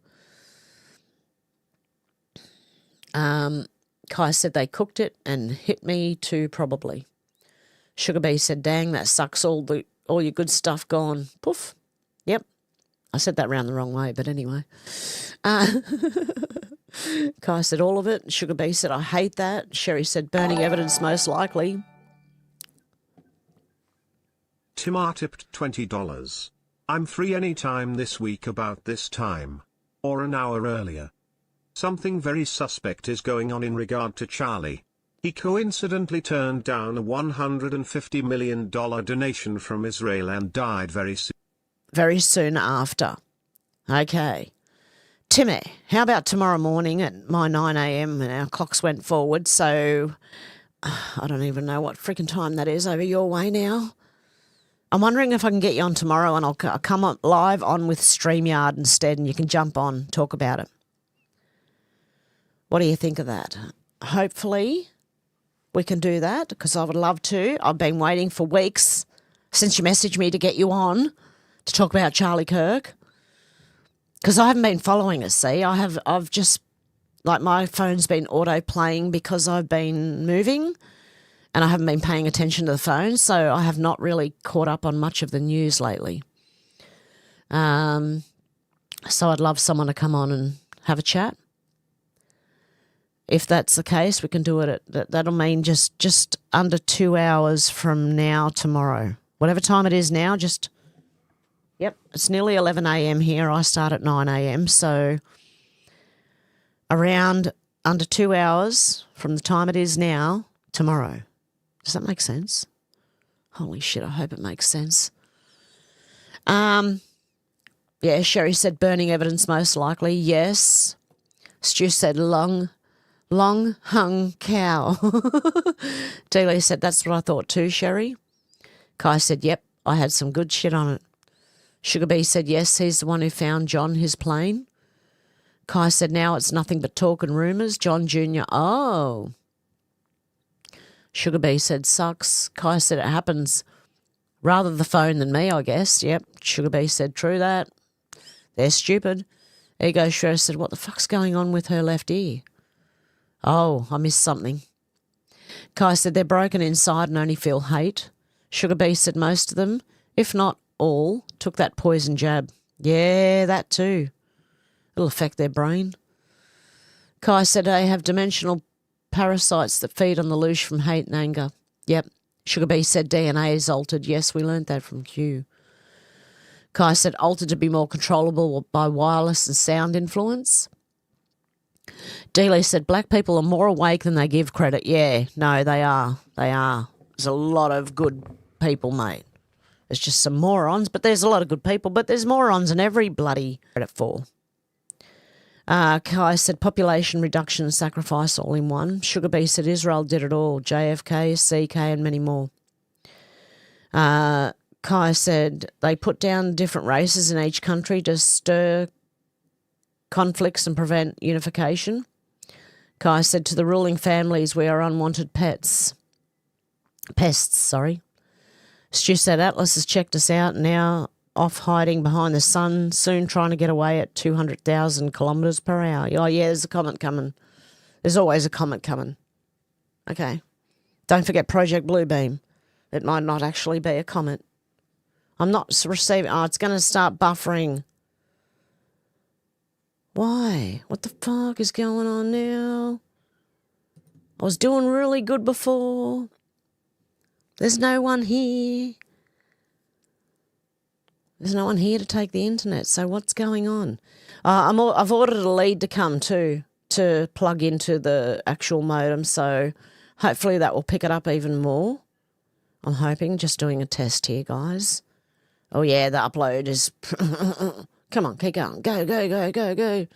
Kai said they cooked it and hit me too, probably. Sugar Bee said, dang, that sucks, all your good stuff gone. Poof. Yep. I said that round the wrong way, but anyway. Kai said all of it. Sugar Bee said, I hate that. Sherry said, burning evidence most likely. Timar tipped $20. I'm free any time this week about this time. Or an hour earlier. Something very suspect is going on in regard to Charlie. He coincidentally turned down a $150 million donation from Israel and died very soon. Very soon after. Okay. Timmy, how about tomorrow morning at my 9 a.m. and our clocks went forward, so I don't even know what freaking time that is over your way now. I'm wondering if I can get you on tomorrow and I'll come up live on with StreamYard instead and you can jump on, talk about it. What do you think of that? Hopefully we can do that because I would love to. I've been waiting for weeks since you messaged me to get you on to talk about Charlie Kirk because I haven't been following us, see. I've just, like my phone's been auto-playing because I've been moving and I haven't been paying attention to the phone, so I have not really caught up on much of the news lately. So I'd love someone to come on and have a chat. If that's the case, we can do it that'll mean just under 2 hours from now tomorrow. Whatever time it is now, yep, it's nearly 11 a.m. here. I start at 9 a.m. So around under 2 hours from the time it is now tomorrow. Does that make sense? Holy shit, I hope it makes sense. Yeah, Sherry said burning evidence most likely. Yes. Stu said long hung cow. Dealey said, that's what I thought too, Sherry. Kai said, yep, I had some good shit on it. Sugar Bee said, yes, he's the one who found John his plane. Kai said, now it's nothing but talk and rumours. John Jr., oh. Sugar Bee said, sucks. Kai said, it happens. Rather the phone than me, I guess. Yep, Sugar Bee said, true that. They're stupid. Ego Shredder said, what the fuck's going on with her left ear? Oh, I missed something. Kai said they're broken inside and only feel hate. Sugar Bee said most of them, if not all, took that poison jab. Yeah, that too. It'll affect their brain. Kai said they have dimensional parasites that feed on the loosh from hate and anger. Yep. Sugar Bee said DNA is altered. Yes, we learnt that from Q. Kai said altered to be more controllable by wireless and sound influence. Dealey said black people are more awake than they give credit. Yeah, no, they are. They are. There's a lot of good people, mate. There's just some morons, but there's a lot of good people, but there's morons in every bloody credit for. Kai said population reduction and sacrifice all in one. Sugar Bee said Israel did it all. JFK, CK and many more. Kai said they put down different races in each country to stir conflicts and prevent unification. Kai said to the ruling families, we are unwanted pests. Stu said Atlas has checked us out, now off hiding behind the sun, soon trying to get away at 200,000 kilometres per hour. Oh, yeah, there's a comet coming. There's always a comet coming. Okay. Don't forget Project Bluebeam. It might not actually be a comet. I'm not receiving... Oh, it's going to start buffering. Why? What the fuck is going on now? I was doing really good before. There's no one here. There's no one here to take the internet, so what's going on? I've ordered a lead to come too, to plug into the actual modem, so hopefully that will pick it up even more. I'm hoping, just doing a test here, guys. Oh yeah, the upload is... Come on, keep going. Go, go, go, go, go.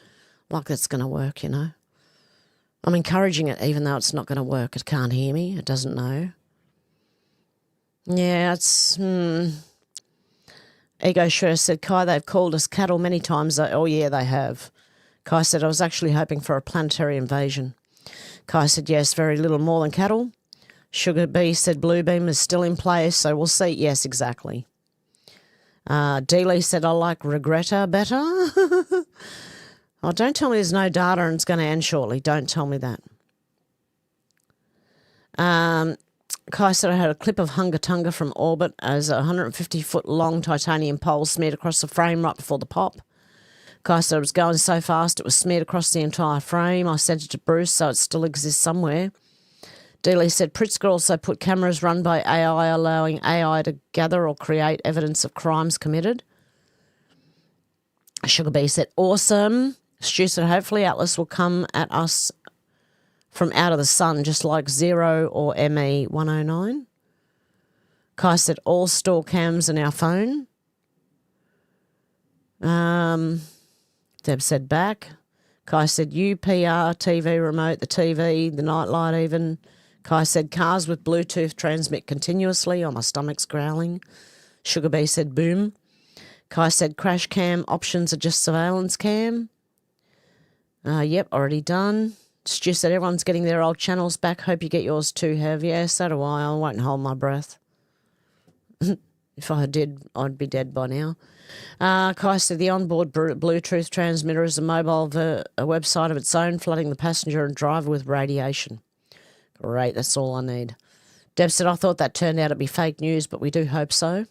Like that's going to work, you know. I'm encouraging it, even though it's not going to work. It can't hear me. It doesn't know. Yeah, it's... Ego Shredder said, Kai, they've called us cattle many times. Oh, yeah, they have. Kai said, I was actually hoping for a planetary invasion. Kai said, yes, very little more than cattle. Sugar Bee said, Blue Beam is still in place, so we'll see. Yes, exactly. Dealey said, I like Regretta better. Oh, don't tell me there's no data and it's going to end shortly. Don't tell me that. Kai said I had a clip of Hunga Tunga from orbit as a 150-foot long titanium pole smeared across the frame right before the pop. Kai said it was going so fast it was smeared across the entire frame. I sent it to Bruce, so it still exists somewhere. Dealey said Pritzker also put cameras run by AI allowing AI to gather or create evidence of crimes committed. Sugar Bee said, awesome. Stu said, hopefully Atlas will come at us from out of the sun, just like Zero or ME109. Kai said, all store cams in our phone. Deb said, back. Kai said, UPR, TV remote, the TV, the nightlight even. Kai said, cars with Bluetooth transmit continuously. Oh, my stomach's growling. Sugar Bee said, boom. Kai said, crash cam options are just surveillance cam. Yep, already done. Stu said, everyone's getting their old channels back. Hope you get yours too, Hev. Yeah, so do I. I won't hold my breath. If I did, I'd be dead by now. Kai said, the onboard Bluetooth transmitter is a mobile a website of its own, flooding the passenger and driver with radiation. Great, that's all I need. Deb said, I thought that turned out to be fake news, but we do hope so.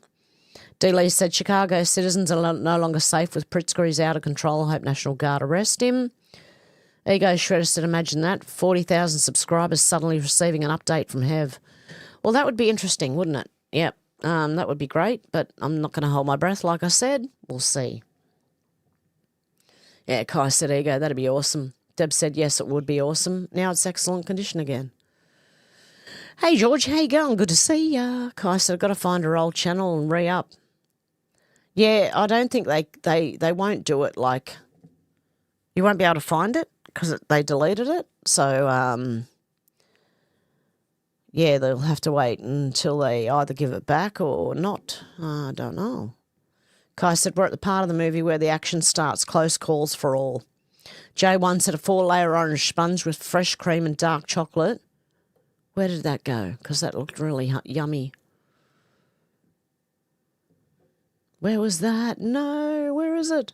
D. Lee said, Chicago citizens are no longer safe with Pritzker. He's out of control. I hope National Guard arrest him. Ego Shredder said, imagine that. 40,000 subscribers suddenly receiving an update from Hev. Well, that would be interesting, wouldn't it? Yep, that would be great, but I'm not going to hold my breath, like I said. We'll see. Yeah, Kai said, Ego, that'd be awesome. Deb said, yes, it would be awesome. Now it's excellent condition again. Hey, George, how you going? Good to see ya. Kai said, I've got to find her old channel and re-up. Yeah, I don't think they won't do it, like, you won't be able to find it because they deleted it. So, yeah, they'll have to wait until they either give it back or not. I don't know. Kai said, we're at the part of the movie where the action starts, close calls for all. J1 said, a 4-layer orange sponge with fresh cream and dark chocolate. Where did that go? Because that looked really yummy. Where was that? No, where is it?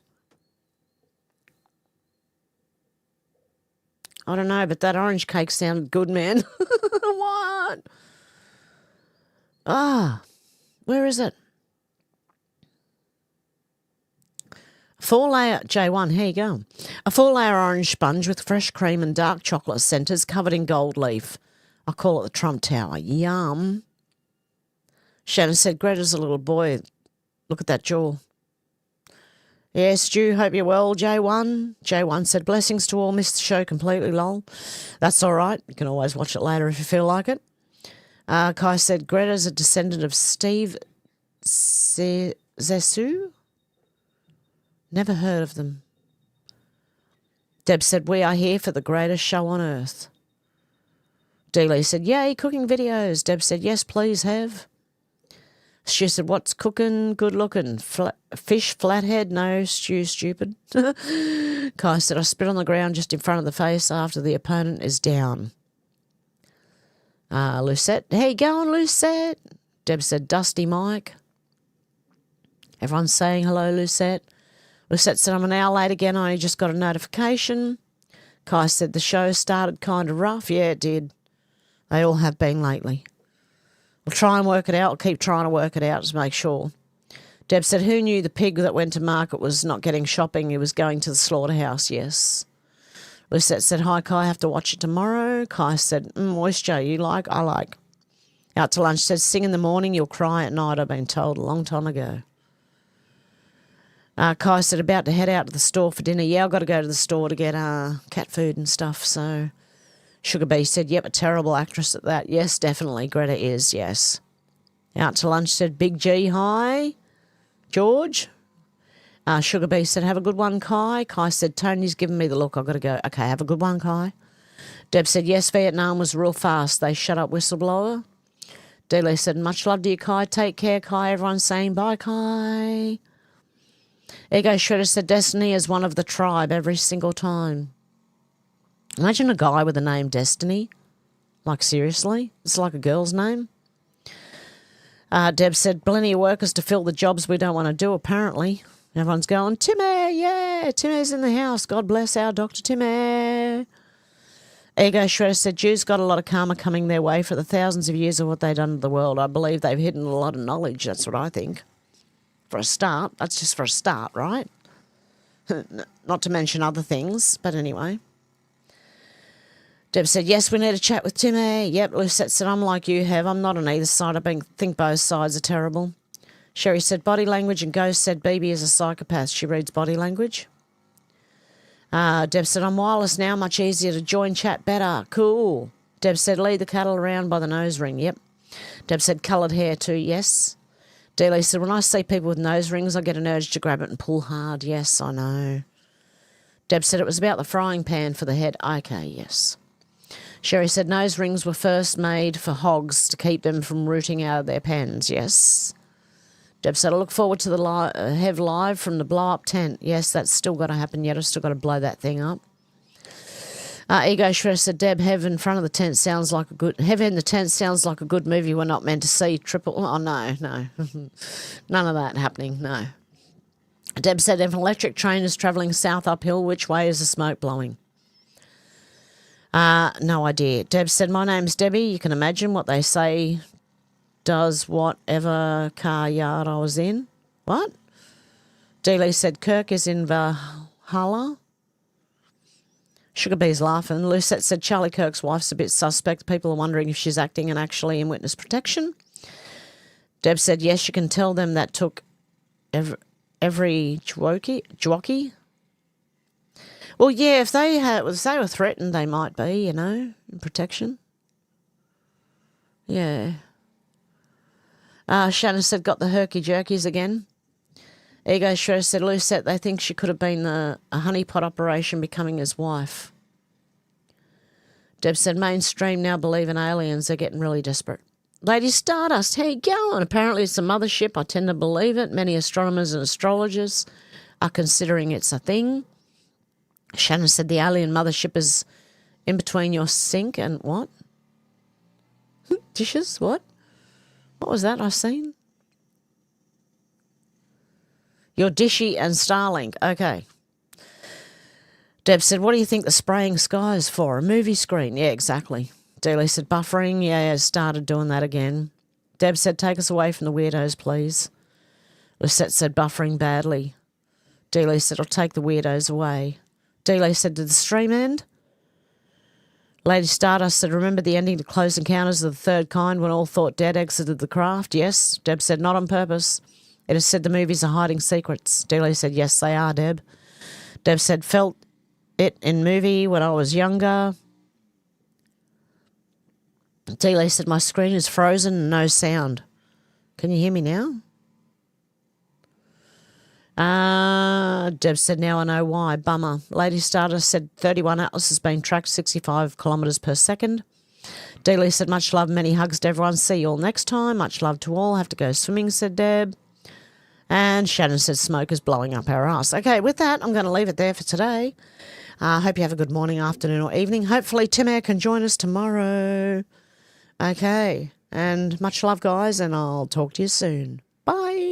I don't know, but that orange cake sounded good, man. What? Where is it? 4-layer, J1, here you go. A 4-layer orange sponge with fresh cream and dark chocolate centres covered in gold leaf. I call it the Trump Tower. Yum. Shannon said, Greta's a little boy. Look at that jaw. Yes, Stu, hope you're well, J1. J1 said, blessings to all. Missed the show completely, lol. That's all right. You can always watch it later if you feel like it. Kai said, Greta's a descendant of Steve Zissou. Never heard of them. Deb said, we are here for the greatest show on earth. Dealey said, yay, cooking videos. Deb said, yes, please have. Stu said, what's cooking? Good looking. Fish flathead? No, Stu, stupid. Kai said, I spit on the ground just in front of the face after the opponent is down. Lucette, how you going, Lucette? Deb said, Dusty Mike. Everyone's saying hello, Lucette. Lucette said, I'm an hour late again. I only just got a notification. Kai said, the show started kind of rough. Yeah, it did. They all have been lately. We'll try and work it out. I'll keep trying to work it out to make sure. Deb said, who knew the pig that went to market was not getting shopping? He was going to the slaughterhouse, yes. Lucette said, hi, Kai, I have to watch it tomorrow. Kai said, moisture, you like? I like. Out to lunch said, sing in the morning, you'll cry at night, I've been told a long time ago. Kai said, about to head out to the store for dinner. Yeah, I've got to go to the store to get cat food and stuff. So Sugar Bee said, yep, a terrible actress at that. Yes, definitely. Greta is, yes. Out to lunch said, Big G, hi. George. Sugar Bee said, have a good one, Kai. Kai said, Tony's giving me the look. I've got to go. Okay, have a good one, Kai. Deb said, yes, Vietnam was real fast. They shut up whistleblower. Dealey said, much love to you, Kai. Take care, Kai. Everyone's saying bye, Kai. Ego Shredder said, Destiny is one of the tribe every single time. Imagine a guy with the name Destiny. Like, seriously? It's like a girl's name. Deb said, plenty of workers to fill the jobs we don't want to do, apparently. Everyone's going, Timmy, yeah, Timmy's in the house. God bless our Dr. Timmy. Ego Shredder said, Jews got a lot of karma coming their way for the thousands of years of what they've done to the world. I believe they've hidden a lot of knowledge. That's what I think. For a start. That's just for a start, right? Not to mention other things, but anyway. Deb said, yes, we need to chat with Timmy. Yep, Lucette said, I'm like you, Hev. I'm not on either side. I think both sides are terrible. Sherry said, body language, and Ghost said, BB is a psychopath. She reads body language. Deb said, I'm wireless now, much easier to join chat better. Cool. Deb said, lead the cattle around by the nose ring. Yep. Deb said, coloured hair too. Yes. Dealey said, when I see people with nose rings, I get an urge to grab it and pull hard. Yes, I know. Deb said, it was about the frying pan for the head. Okay, yes. Sherry said, nose rings were first made for hogs to keep them from rooting out of their pens. Yes. Deb said, I look forward to the Hev Live from the blow-up tent. Yes, that's still got to happen yet. I've still got to blow that thing up. Ego Shredder said, Deb, Hev in front of the tent sounds like a good... Hev in the tent sounds like a good movie we're not meant to see. Oh, no. None of that happening, no. Deb said, if an electric train is travelling south uphill, which way is the smoke blowing? No idea. Deb said, my name's Debbie. You can imagine what they say does whatever car yard I was in. What? Dealey said, Kirk is in Valhalla. Sugar Bee's laughing. Lucette said, Charlie Kirk's wife's a bit suspect. People are wondering if she's acting and actually in witness protection. Deb said, yes, you can tell them that took every jockey. Well, yeah, if they were threatened, they might be, in protection. Yeah. Shannon said, got the herky-jerkies again. Ego Shredder said, Lucette, they think she could have been a honeypot operation becoming his wife. Deb said, mainstream now believe in aliens. They're getting really desperate. Lady Stardust, how you going? Apparently it's a mothership. I tend to believe it. Many astronomers and astrologers are considering it's a thing. Shannon said the alien mothership is in between your sink and what? Dishes? What? What was that I seen? Your Dishy and Starlink. Okay. Deb said, what do you think the spraying sky is for? A movie screen? Yeah, exactly. Dealey said, buffering. Yeah, started doing that again. Deb said, take us away from the weirdos, please. Lucette said, buffering badly. Dealey said, I'll take the weirdos away. Dealey said, did the stream end? Lady Stardust said, remember the ending to Close Encounters of the Third Kind when all thought dead exited the craft? Yes. Deb said, not on purpose. It has said the movies are hiding secrets. Dealey said, yes, they are, Deb. Deb said, felt it in movie when I was younger. Dealey said, my screen is frozen and no sound. Can you hear me now? Deb said, now I know why. Bummer. Lady Stardust said, 31 Atlas has been tracked 65 kilometres per second. Dealey said, much love, many hugs to everyone. See you all next time. Much love to all. Have to go swimming, said Deb. And Shannon said, smoke is blowing up our ass. Okay, with that, I'm going to leave it there for today. Hope you have a good morning, afternoon or evening. Hopefully Tim Air can join us tomorrow. Okay, and much love, guys, and I'll talk to you soon. Bye.